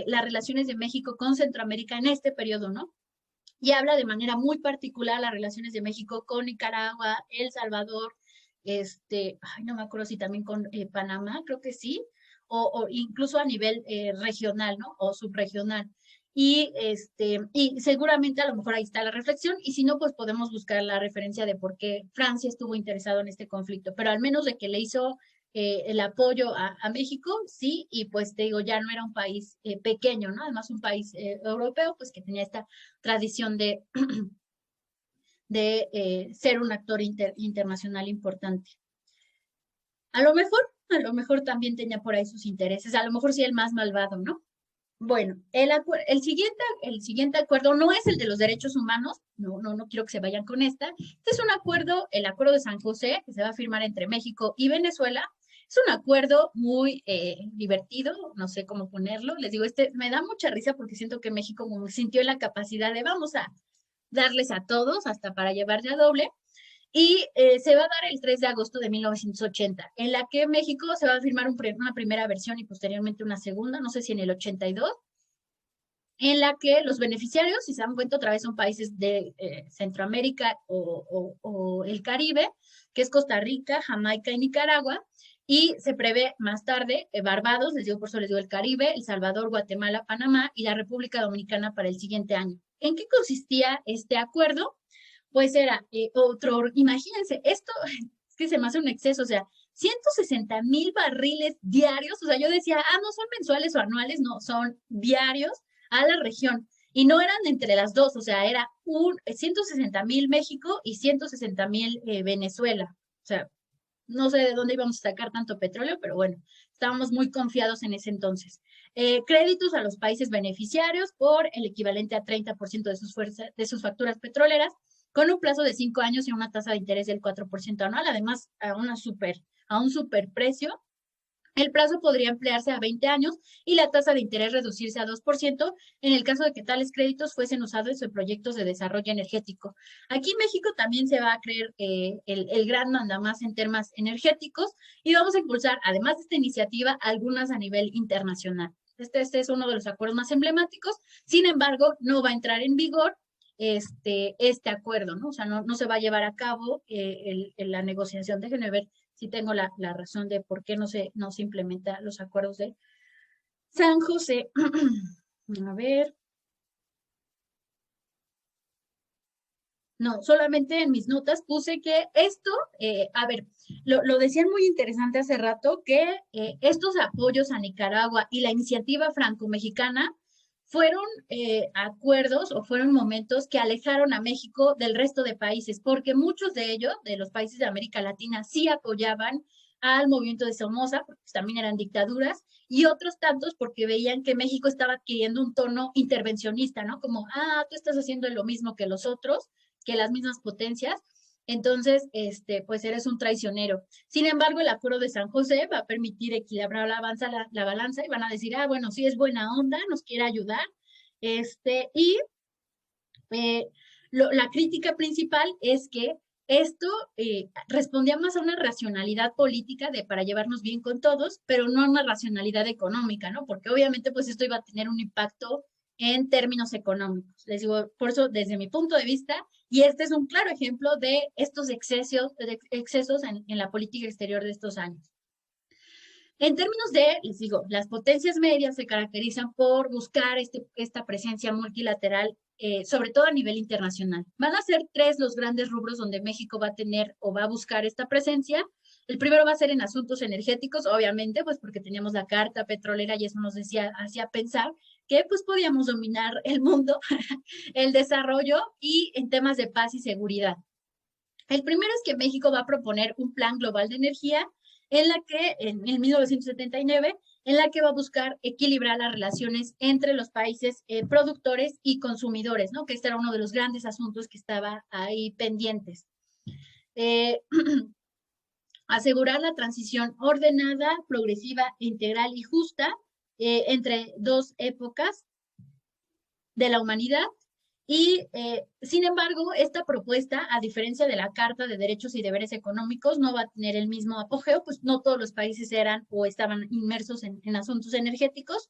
las relaciones de México con Centroamérica en este periodo, ¿no? Y habla de manera muy particular las relaciones de México con Nicaragua, El Salvador, no me acuerdo si también con Panamá, creo que sí, o incluso a nivel regional, ¿no? O subregional. Y seguramente a lo mejor ahí está la reflexión, y si no, pues podemos buscar la referencia de por qué Francia estuvo interesado en este conflicto, pero al menos de que le hizo el apoyo a México, sí, y pues te digo, ya no era un país pequeño, ¿no? Además un país europeo, pues que tenía esta tradición de, de ser un actor internacional importante. A lo mejor también tenía por ahí sus intereses, a lo mejor sí el más malvado, ¿no? Bueno, el siguiente acuerdo no es el de los derechos humanos, no quiero que se vayan con esta. Este es un acuerdo, el Acuerdo de San José, que se va a firmar entre México y Venezuela. Es un acuerdo muy divertido, no sé cómo ponerlo. Les digo, me da mucha risa porque siento que México como sintió la capacidad de vamos a darles a todos, hasta para llevar de a doble. Y se va a dar el 3 de agosto de 1980, en la que México se va a firmar una primera versión y posteriormente una segunda, no sé si en el 82, en la que los beneficiarios, si se dan cuenta, otra vez son países de Centroamérica o el Caribe, que es Costa Rica, Jamaica y Nicaragua, y se prevé más tarde Barbados, por eso les digo el Caribe, El Salvador, Guatemala, Panamá y la República Dominicana para el siguiente año. ¿En qué consistía este acuerdo? Pues era imagínense, esto es que se me hace un exceso, o sea, 160,000 barriles diarios, o sea, yo decía, no son mensuales o anuales, no, son diarios a la región, y no eran entre las dos, o sea, era 160,000 México y 160,000 Venezuela, o sea, no sé de dónde íbamos a sacar tanto petróleo, pero bueno, estábamos muy confiados en ese entonces. Créditos a los países beneficiarios por el equivalente a 30% de sus facturas petroleras, con un plazo de 5 años y una tasa de interés del 4% anual, además a un super precio. El plazo podría emplearse a 20 años y la tasa de interés reducirse a 2% en el caso de que tales créditos fuesen usados en proyectos de desarrollo energético. Aquí en México también se va a creer el gran mandamás en temas energéticos, y vamos a impulsar, además de esta iniciativa, algunas a nivel internacional. Este es uno de los acuerdos más emblemáticos. Sin embargo, no va a entrar en vigor este acuerdo, ¿no? O sea, no se va a llevar a cabo la negociación. Déjenme ver si tengo la razón de por qué no se implementa los acuerdos de San José. A ver. No, solamente en mis notas puse que esto, a ver, lo decían muy interesante hace rato, que estos apoyos a Nicaragua y la iniciativa franco-mexicana fueron acuerdos o fueron momentos que alejaron a México del resto de países, porque muchos de ellos, de los países de América Latina, sí apoyaban al movimiento de Somoza, porque pues, también eran dictaduras, y otros tantos porque veían que México estaba adquiriendo un tono intervencionista, ¿no? Como, tú estás haciendo lo mismo que los otros, que las mismas potencias, entonces, pues eres un traicionero. Sin embargo, el acuerdo de San José va a permitir equilibrar la balanza y van a decir, bueno, sí es buena onda, nos quiere ayudar, la crítica principal es que esto respondía más a una racionalidad política para llevarnos bien con todos, pero no a una racionalidad económica, ¿no? Porque obviamente pues esto iba a tener un impacto en términos económicos. Les digo, por eso desde mi punto de vista, y este es un claro ejemplo de estos excesos en la política exterior de estos años. En términos les digo, las potencias medias se caracterizan por buscar esta presencia multilateral, sobre todo a nivel internacional. Van a ser 3 los grandes rubros donde México va a tener o va a buscar esta presencia. El primero va a ser en asuntos energéticos, obviamente, pues porque teníamos la carta petrolera y eso nos hacía pensar que pues podíamos dominar el mundo, el desarrollo y en temas de paz y seguridad. El primero es que México va a proponer un plan global de energía en 1979, en la que va a buscar equilibrar las relaciones entre los países productores y consumidores, ¿no? Que este era uno de los grandes asuntos que estaba ahí pendientes. Asegurar la transición ordenada, progresiva, integral y justa entre 2 épocas de la humanidad. Y, sin embargo, esta propuesta, a diferencia de la Carta de Derechos y Deberes Económicos, no va a tener el mismo apogeo, pues no todos los países eran o estaban inmersos en asuntos energéticos.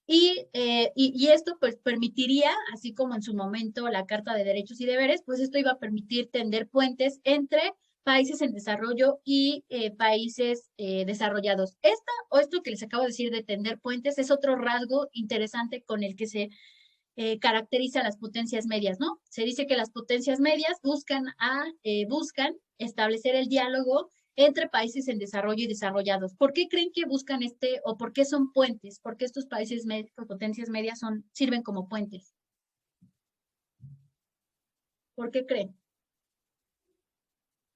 Y esto pues permitiría, así como en su momento la Carta de Derechos y Deberes, pues esto iba a permitir tender puentes entre países en desarrollo y países desarrollados. Esto que les acabo de decir de tender puentes es otro rasgo interesante con el que se caracteriza a las potencias medias, ¿no? Se dice que las potencias medias buscan establecer el diálogo entre países en desarrollo y desarrollados. ¿Por qué creen que buscan o por qué son puentes? ¿Por qué estos países potencias medias sirven como puentes? ¿Por qué creen?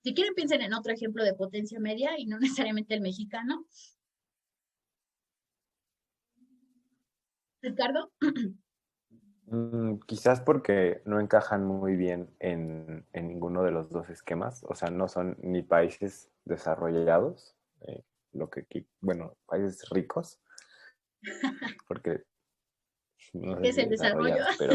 Si quieren, piensen en otro ejemplo de potencia media y no necesariamente el mexicano. Ricardo. Quizás porque no encajan muy bien en ninguno de los 2 esquemas, o sea, no son ni países desarrollados, países ricos, porque no sé es el desarrollo. Pero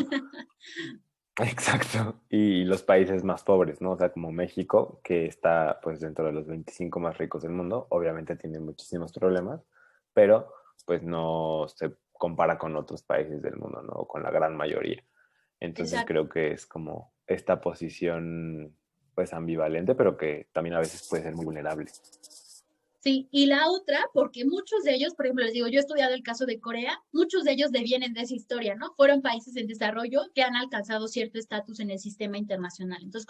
exacto, y los países más pobres, ¿no? O sea, como México, que está pues dentro de los 25 más ricos del mundo, obviamente tiene muchísimos problemas, pero pues no se compara con otros países del mundo, ¿no? Con la gran mayoría. Entonces Exacto. Creo que es como esta posición pues ambivalente, pero que también a veces puede ser muy vulnerable. Sí, y la otra, porque muchos de ellos, por ejemplo, les digo, yo he estudiado el caso de Corea, muchos de ellos devienen de esa historia, ¿no? Fueron países en desarrollo que han alcanzado cierto estatus en el sistema internacional. Entonces,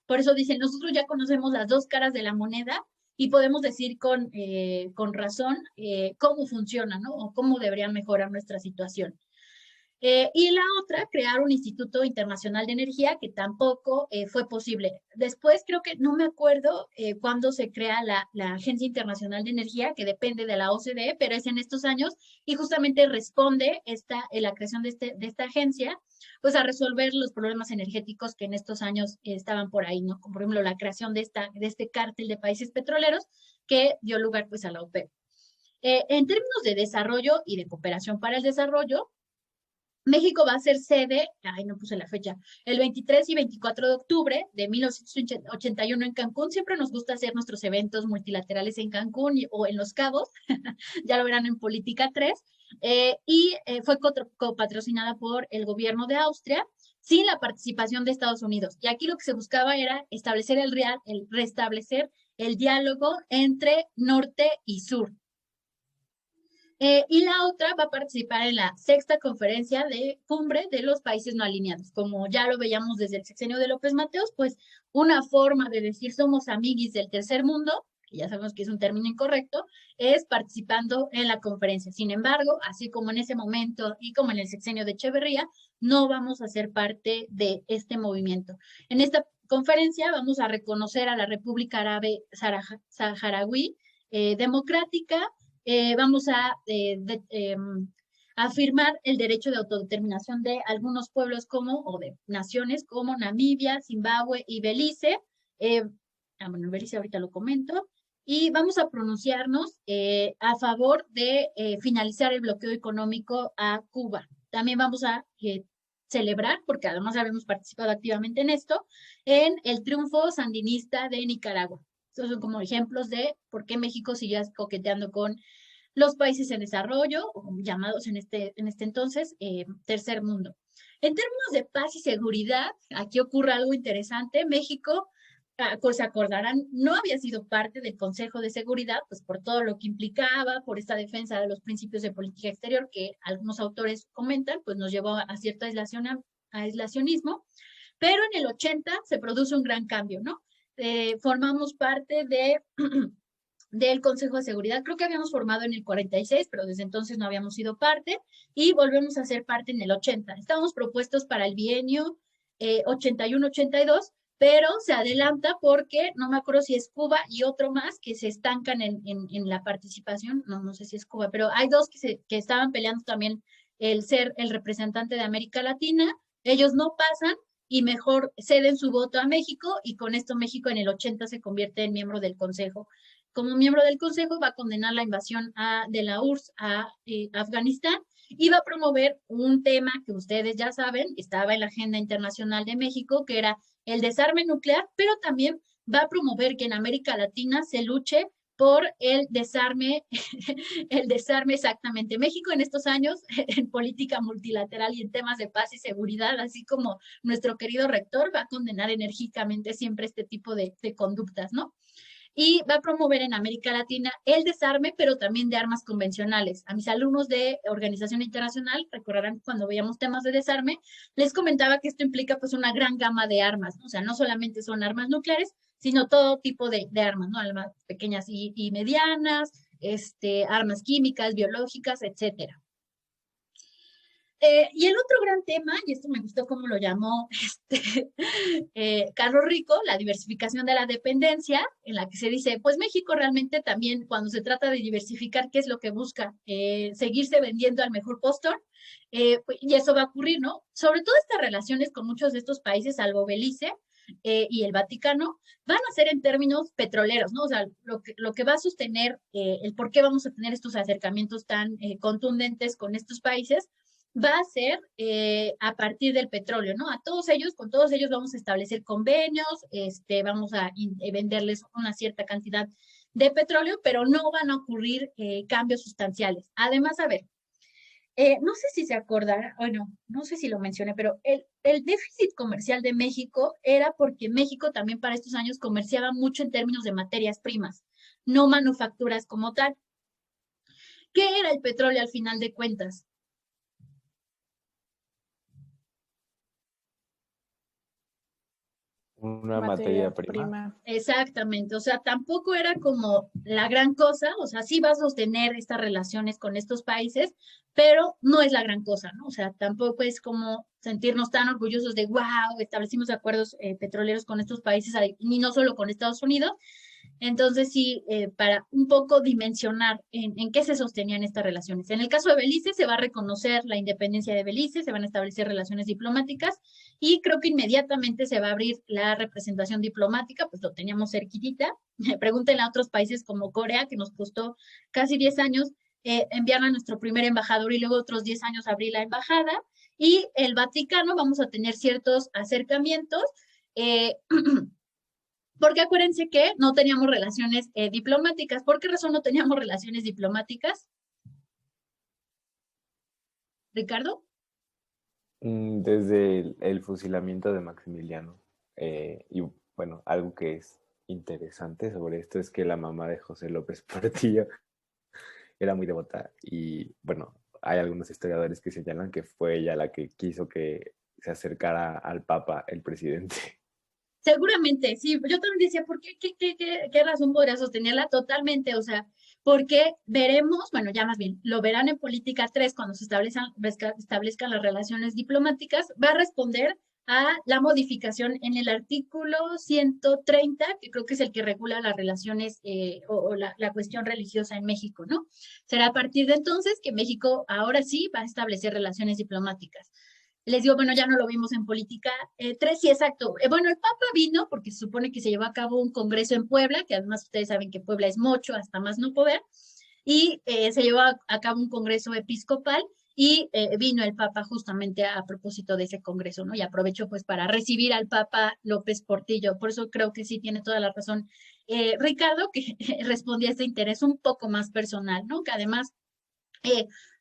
por eso dicen, nosotros ya conocemos las 2 caras de la moneda y podemos decir con razón cómo funciona, ¿no? O cómo deberían mejorar nuestra situación. Y la otra, crear un Instituto Internacional de Energía, que tampoco fue posible. Después creo que, no me acuerdo cuándo se crea la Agencia Internacional de Energía, que depende de la OCDE, pero es en estos años, y justamente responde la creación de esta agencia, pues a resolver los problemas energéticos que en estos años estaban por ahí, ¿no? Como por ejemplo la creación de este cártel de países petroleros, que dio lugar pues a la OPEP. En términos de desarrollo y de cooperación para el desarrollo, México va a ser sede, no puse la fecha, el 23 y 24 de octubre de 1981 en Cancún. Siempre nos gusta hacer nuestros eventos multilaterales en Cancún o en Los Cabos, ya lo verán en Política 3. Fue copatrocinada por el gobierno de Austria sin la participación de Estados Unidos. Y aquí lo que se buscaba era establecer restablecer el diálogo entre norte y sur. Y la otra va a participar en la 6ª conferencia de cumbre de los países no alineados. Como ya lo veíamos desde el sexenio de López Mateos, pues una forma de decir somos amiguis del tercer mundo, que ya sabemos que es un término incorrecto, es participando en la conferencia. Sin embargo, así como en ese momento y como en el sexenio de Echeverría, no vamos a ser parte de este movimiento. En esta conferencia vamos a reconocer a la República Árabe Saharaui Democrática. Vamos a afirmar el derecho de autodeterminación de algunos pueblos o de naciones como Namibia, Zimbabue y Belice. Bueno, Belice ahorita lo comento. Y vamos a pronunciarnos a favor de finalizar el bloqueo económico a Cuba. También vamos a celebrar, porque además habíamos participado activamente en esto, en el triunfo sandinista de Nicaragua. Estos son como ejemplos de por qué México sigue coqueteando con los países en desarrollo, o llamados en este entonces tercer mundo. En términos de paz y seguridad, aquí ocurre algo interesante. México, se acordarán, no había sido parte del Consejo de Seguridad, pues por todo lo que implicaba, por esta defensa de los principios de política exterior que algunos autores comentan, pues nos llevó a cierto aislacionismo. Pero en el 80 se produce un gran cambio, ¿no? Formamos parte del Consejo de Seguridad. Creo que habíamos formado en el 46, pero desde entonces no habíamos sido parte, y volvemos a ser parte en el 80. Estábamos propuestos para el bienio 81-82, pero se adelanta porque no me acuerdo si es Cuba y otro más que se estancan en la participación. No sé si es Cuba, pero hay dos que estaban peleando también el ser el representante de América Latina. Ellos no pasan y mejor ceden su voto a México, y con esto México en el 80 se convierte en miembro del Consejo. Como miembro del Consejo va a condenar la invasión de la URSS a Afganistán, y va a promover un tema que ustedes ya saben, estaba en la agenda internacional de México, que era el desarme nuclear, pero también va a promover que en América Latina se luche por el desarme exactamente. México en estos años, en política multilateral y en temas de paz y seguridad, así como nuestro querido rector, va a condenar enérgicamente siempre este tipo de conductas, ¿no? Y va a promover en América Latina el desarme, pero también de armas convencionales. A mis alumnos de Organización Internacional, recordarán cuando veíamos temas de desarme, les comentaba que esto implica pues una gran gama de armas, ¿no? O sea, no solamente son armas nucleares, sino todo tipo de armas, ¿no? Armas pequeñas y medianas, armas químicas, biológicas, etcétera. Y el otro gran tema, y esto me gustó cómo lo llamó Carlos Rico, la diversificación de la dependencia, en la que se dice, pues México realmente también, cuando se trata de diversificar, ¿qué es lo que busca? Seguirse vendiendo al mejor postor, y eso va a ocurrir, ¿no? Sobre todo estas relaciones con muchos de estos países, salvo Belice y el Vaticano, van a ser en términos petroleros, ¿no? O sea, lo que va a sostener el por qué vamos a tener estos acercamientos tan contundentes con estos países, va a ser a partir del petróleo, ¿no? Con todos ellos vamos a establecer convenios, vamos a venderles una cierta cantidad de petróleo, pero no van a ocurrir cambios sustanciales. Además, a ver, no sé si se acordará, bueno, no sé si lo mencioné, pero el déficit comercial de México era porque México también para estos años comerciaba mucho en términos de materias primas, no manufacturas como tal. ¿Qué era el petróleo al final de cuentas? Una materia prima. Exactamente, o sea, tampoco era como la gran cosa, o sea, sí va a sostener estas relaciones con estos países, pero no es la gran cosa, ¿no? O sea, tampoco es como sentirnos tan orgullosos de, wow, establecimos acuerdos petroleros con estos países, y no solo con Estados Unidos. Entonces, sí, para un poco dimensionar en qué se sostenían estas relaciones. En el caso de Belice, se va a reconocer la independencia de Belice, se van a establecer relaciones diplomáticas, y creo que inmediatamente se va a abrir la representación diplomática, pues lo teníamos cerquitita. Pregúntenle a otros países como Corea, que nos costó casi 10 años enviar a nuestro primer embajador, y luego otros 10 años abrir la embajada. Y el Vaticano, vamos a tener ciertos acercamientos, porque acuérdense que no teníamos relaciones diplomáticas. ¿Por qué razón no teníamos relaciones diplomáticas? Ricardo. Desde el fusilamiento de Maximiliano. Y bueno, algo que es interesante sobre esto es que la mamá de José López Portillo era muy devota y bueno, hay algunos historiadores que señalan que fue ella la que quiso que se acercara al Papa el presidente. Seguramente, sí, yo también decía, ¿por qué? ¿Qué razón podría sostenerla? Totalmente, o sea, porque veremos, bueno, ya más bien, lo verán en Política 3 cuando se establezcan las relaciones diplomáticas, va a responder a la modificación en el artículo 130, que creo que es el que regula las relaciones o la cuestión religiosa en México, ¿no? Será a partir de entonces que México ahora sí va a establecer relaciones diplomáticas. Les digo, bueno, ya no lo vimos en Política 3, sí, exacto. Bueno, el Papa vino porque se supone que se llevó a cabo un congreso en Puebla, que además ustedes saben que Puebla es mocho hasta más no poder, y se llevó a cabo un congreso episcopal y vino el Papa justamente a propósito de ese congreso, ¿no? Y aprovechó pues para recibir al Papa López Portillo. Por eso creo que sí tiene toda la razón Ricardo, que respondía a este interés un poco más personal, ¿no? Que además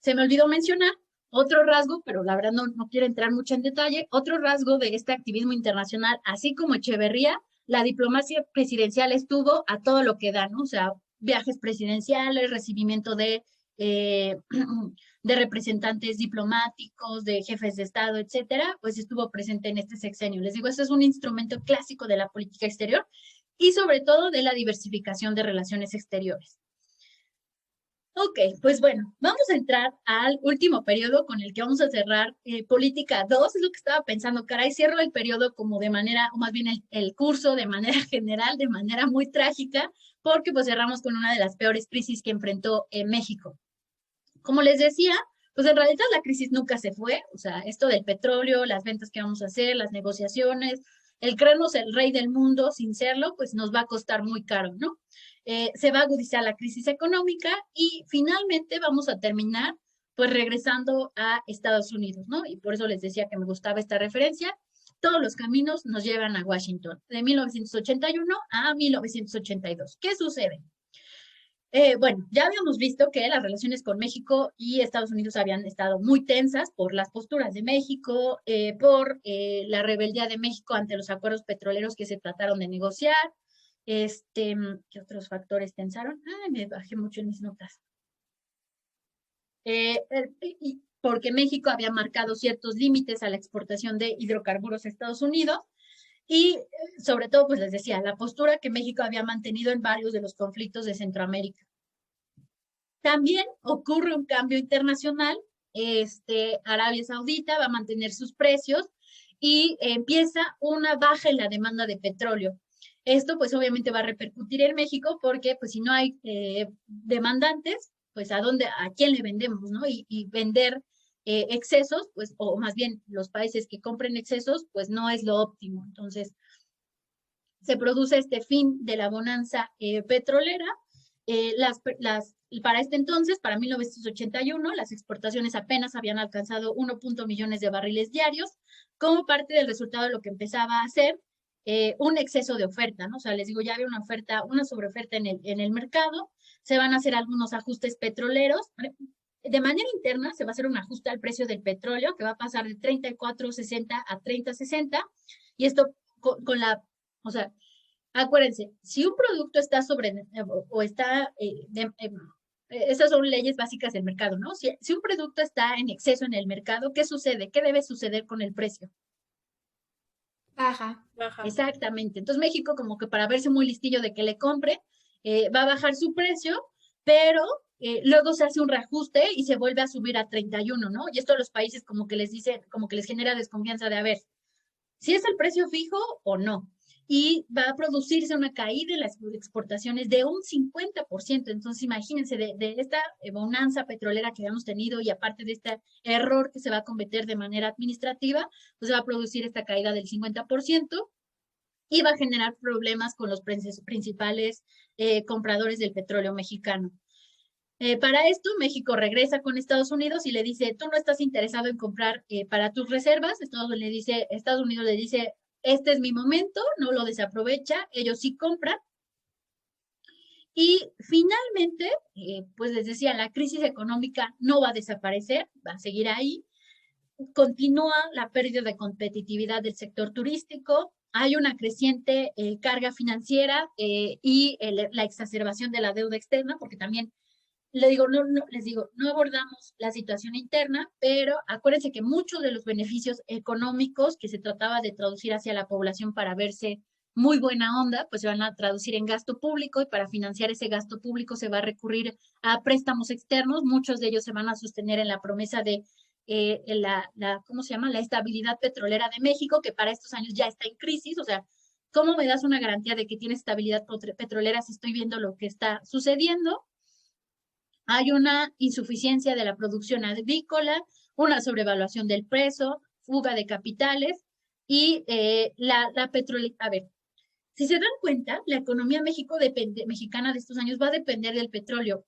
se me olvidó mencionar otro rasgo, pero la verdad no quiero entrar mucho en detalle, otro rasgo de este activismo internacional, así como Echeverría, la diplomacia presidencial estuvo a todo lo que da, ¿no? O sea, viajes presidenciales, recibimiento eh, de representantes diplomáticos, de jefes de Estado, etcétera, pues estuvo presente en este sexenio. Les digo, este es un instrumento clásico de la política exterior y sobre todo de la diversificación de relaciones exteriores. Ok, pues bueno, vamos a entrar al último periodo con el que vamos a cerrar Política 2, es lo que estaba pensando, caray, cierro el periodo como de manera, o más bien el curso de manera general, de manera muy trágica, porque pues cerramos con una de las peores crisis que enfrentó México. Como les decía, pues en realidad la crisis nunca se fue, o sea, esto del petróleo, las ventas que vamos a hacer, las negociaciones, el creernos el rey del mundo sin serlo, pues nos va a costar muy caro, ¿no? Se va a agudizar la crisis económica y finalmente vamos a terminar pues regresando a Estados Unidos, ¿no? Y por eso les decía que me gustaba esta referencia. Todos los caminos nos llevan a Washington, de 1981 a 1982. ¿Qué sucede? Bueno, ya habíamos visto que las relaciones con México y Estados Unidos habían estado muy tensas por las posturas de México, por la rebeldía de México ante los acuerdos petroleros que se trataron de negociar. ¿Qué otros factores tensaron? Ay, me bajé mucho en mis notas. Porque México había marcado ciertos límites a la exportación de hidrocarburos a Estados Unidos y sobre todo, pues les decía, la postura que México había mantenido en varios de los conflictos de Centroamérica. También ocurre un cambio internacional, Arabia Saudita va a mantener sus precios y empieza una baja en la demanda de petróleo. Esto pues obviamente va a repercutir en México porque pues si no hay demandantes, pues a quién le vendemos, ¿no? Y vender excesos, pues, o más bien los países que compren excesos, pues no es lo óptimo. Entonces, se produce este fin de la bonanza petrolera. Para este entonces, para 1981, las exportaciones apenas habían alcanzado 1.1 millones de barriles diarios, como parte del resultado de lo que empezaba a ser un exceso de oferta, ¿no? O sea, les digo, ya había una sobreoferta en el mercado, se van a hacer algunos ajustes petroleros. De manera interna se va a hacer un ajuste al precio del petróleo que va a pasar de 34.60 a 30.60 y esto o sea, acuérdense, si un producto está o está, esas son leyes básicas del mercado, ¿no? Si un producto está en exceso en el mercado, ¿qué sucede? ¿Qué debe suceder con el precio? Baja. Exactamente. Entonces México como que para verse muy listillo de que le compre, va a bajar su precio, pero luego se hace un reajuste y se vuelve a subir a 31, ¿no? Y esto a los países como que les dicen, como que les genera desconfianza de, a ver, si es el precio fijo o no. Y va a producirse una caída en las exportaciones de un 50%. Entonces, imagínense, de esta bonanza petrolera que habíamos tenido y aparte de este error que se va a cometer de manera administrativa, pues va a producir esta caída del 50% y va a generar problemas con los principales compradores del petróleo mexicano. Para esto, México regresa con Estados Unidos y le dice, tú no estás interesado en comprar para tus reservas. Estados Unidos le dice, este es mi momento, no lo desaprovecha, ellos sí compran. Y finalmente, pues les decía, la crisis económica no va a desaparecer, va a seguir ahí. Continúa la pérdida de competitividad del sector turístico, hay una creciente carga financiera y la exacerbación de la deuda externa, porque también les digo, no abordamos la situación interna, pero acuérdense que muchos de los beneficios económicos que se trataba de traducir hacia la población para verse muy buena onda, pues se van a traducir en gasto público y para financiar ese gasto público se va a recurrir a préstamos externos, muchos de ellos se van a sostener en la promesa de ¿cómo se llama? La estabilidad petrolera de México, que para estos años ya está en crisis, o sea, ¿cómo me das una garantía de que tiene estabilidad petrolera si estoy viendo lo que está sucediendo? Hay una insuficiencia de la producción agrícola, una sobrevaluación del peso, fuga de capitales y la petrolera. A ver, si se dan cuenta, la economía mexicana de estos años va a depender del petróleo.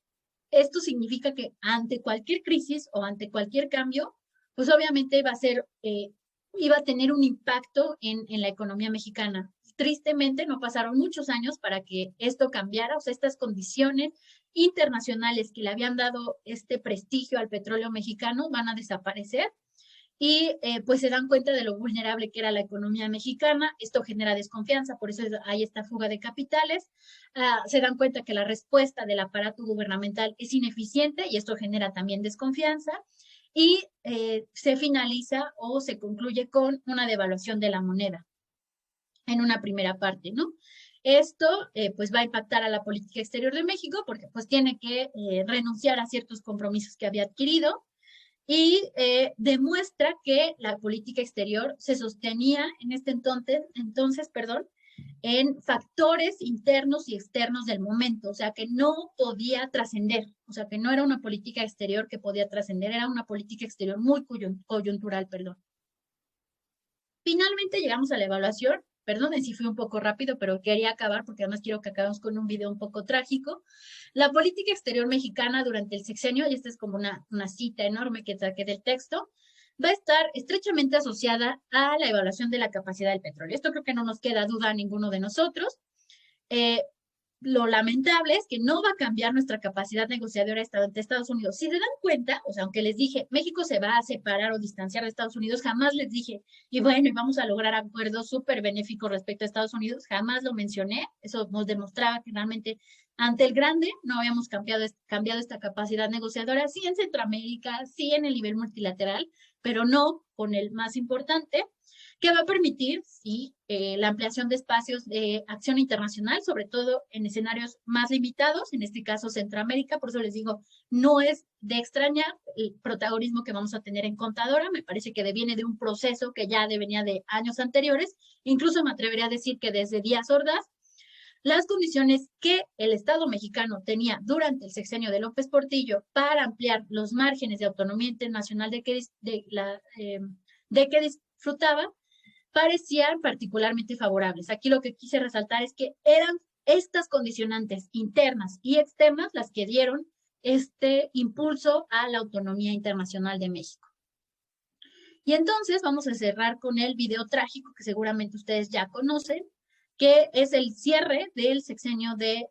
Esto significa que ante cualquier crisis o ante cualquier cambio, pues obviamente iba a tener un impacto en la economía mexicana. Tristemente, no pasaron muchos años para que esto cambiara, o sea, estas condiciones internacionales que le habían dado este prestigio al petróleo mexicano van a desaparecer y pues se dan cuenta de lo vulnerable que era la economía mexicana. Esto genera desconfianza, por eso hay esta fuga de capitales. Se dan cuenta que la respuesta del aparato gubernamental es ineficiente y esto genera también desconfianza y se finaliza o se concluye con una devaluación de la moneda en una primera parte, ¿no? Esto pues va a impactar a la política exterior de México porque pues tiene que renunciar a ciertos compromisos que había adquirido y demuestra que la política exterior se sostenía en este entonces, en factores internos y externos del momento, o sea que no podía trascender, o sea que no era una política exterior que podía trascender, era una política exterior muy coyuntural, Finalmente llegamos a la evaluación. Perdonen si fui un poco rápido, pero quería acabar porque además quiero que acabemos con un video un poco trágico. La política exterior mexicana durante el sexenio, y esta es como una cita enorme que saqué del texto, va a estar estrechamente asociada a la evaluación de la capacidad del petróleo. Esto creo que no nos queda duda a ninguno de nosotros. Lo lamentable es que no va a cambiar nuestra capacidad negociadora ante Estados Unidos. Si se dan cuenta, o sea, aunque les dije, México se va a separar o distanciar de Estados Unidos, jamás les dije, y bueno, y vamos a lograr acuerdos súper benéficos respecto a Estados Unidos, jamás lo mencioné. Eso nos demostraba que realmente ante el grande no habíamos cambiado esta capacidad negociadora, sí en Centroamérica, sí en el nivel multilateral, pero no con el más importante, que va a permitir, sí, la ampliación de espacios de acción internacional, sobre todo en escenarios más limitados, en este caso Centroamérica, por eso les digo, no es de extrañar el protagonismo que vamos a tener en Contadora, me parece que deviene de un proceso que ya venía de años anteriores, incluso me atrevería a decir que desde Díaz Ordaz, las condiciones que el Estado mexicano tenía durante el sexenio de López Portillo para ampliar los márgenes de autonomía internacional de que disfrutaba, parecían particularmente favorables. Aquí lo que quise resaltar es que eran estas condicionantes internas y externas las que dieron este impulso a la autonomía internacional de México. Y entonces vamos a cerrar con el video trágico que seguramente ustedes ya conocen, que es el cierre del sexenio de,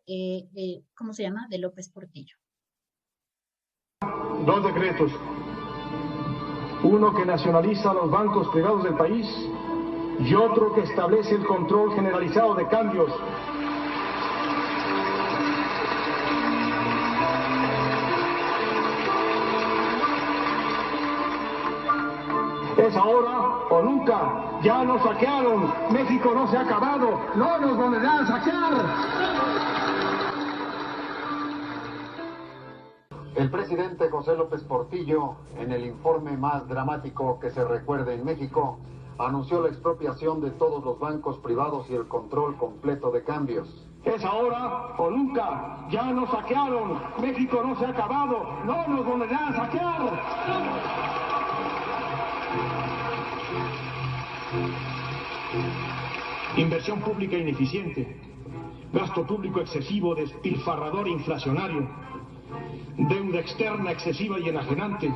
¿cómo se llama?, de López Portillo. Dos decretos. Uno que nacionaliza los bancos privados del país y otro que establece el control generalizado de cambios. Es ahora o nunca. Ya nos saquearon. México no se ha acabado. No nos volverán a saquear. El presidente José López Portillo, en el informe más dramático que se recuerde en México, anunció la expropiación de todos los bancos privados y el control completo de cambios. Es ahora o nunca. Ya nos saquearon. México no se ha acabado. No nos volverán a saquear. Inversión pública ineficiente, gasto público excesivo, despilfarrador inflacionario, deuda externa excesiva y enajenante,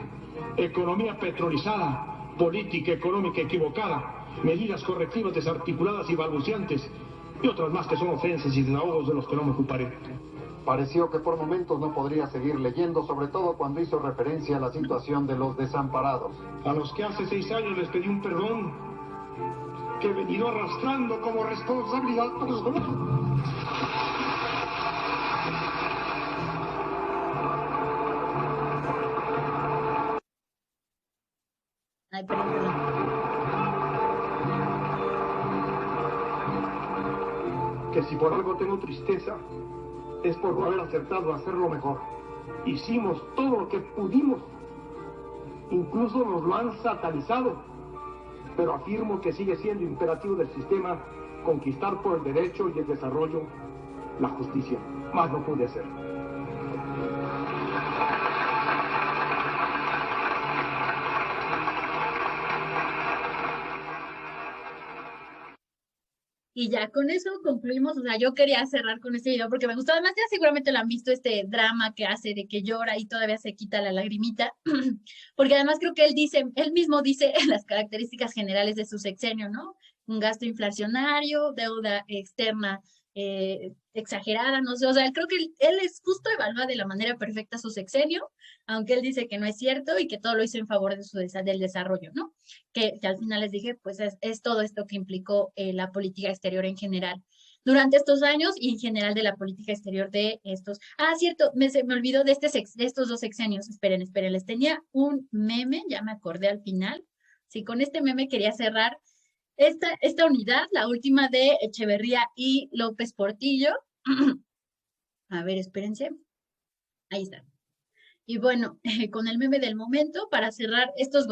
economía petrolizada, política económica equivocada, medidas correctivas desarticuladas y balbuciantes, y otras más que son ofensas y desahogos de los que no me ocuparé. Pareció que por momentos no podría seguir leyendo, sobre todo cuando hizo referencia a la situación de los desamparados. A los que hace 6 años les pedí un perdón que he venido arrastrando como responsabilidad por los demás. Ay, perdón. Que si por algo tengo tristeza, es por no haber acertado a hacerlo mejor. Hicimos todo lo que pudimos. Incluso nos lo han satanizado. Pero afirmo que sigue siendo imperativo del sistema conquistar por el derecho y el desarrollo la justicia. Más no pude hacer. Y ya con eso concluimos, o sea, yo quería cerrar con este video porque me gustó, además ya seguramente lo han visto, este drama que hace de que llora y todavía se quita la lagrimita, porque además creo que él mismo dice las características generales de su sexenio, ¿no? Un gasto inflacionario, deuda externa exagerada, no sé, o sea, creo que él es justo evalúa de la manera perfecta su sexenio, aunque él dice que no es cierto y que todo lo hizo en favor de del desarrollo, ¿no? Que al final les dije, pues es todo esto que implicó la política exterior en general durante estos años y en general de la política exterior de estos. Ah, cierto, se me olvidó de estos 2 sexenios. Esperen, les tenía un meme, ya me acordé al final. Sí, con este meme quería cerrar esta unidad, la última de Echeverría y López Portillo. A ver, espérense. Ahí está. Y bueno, con el meme del momento, para cerrar estos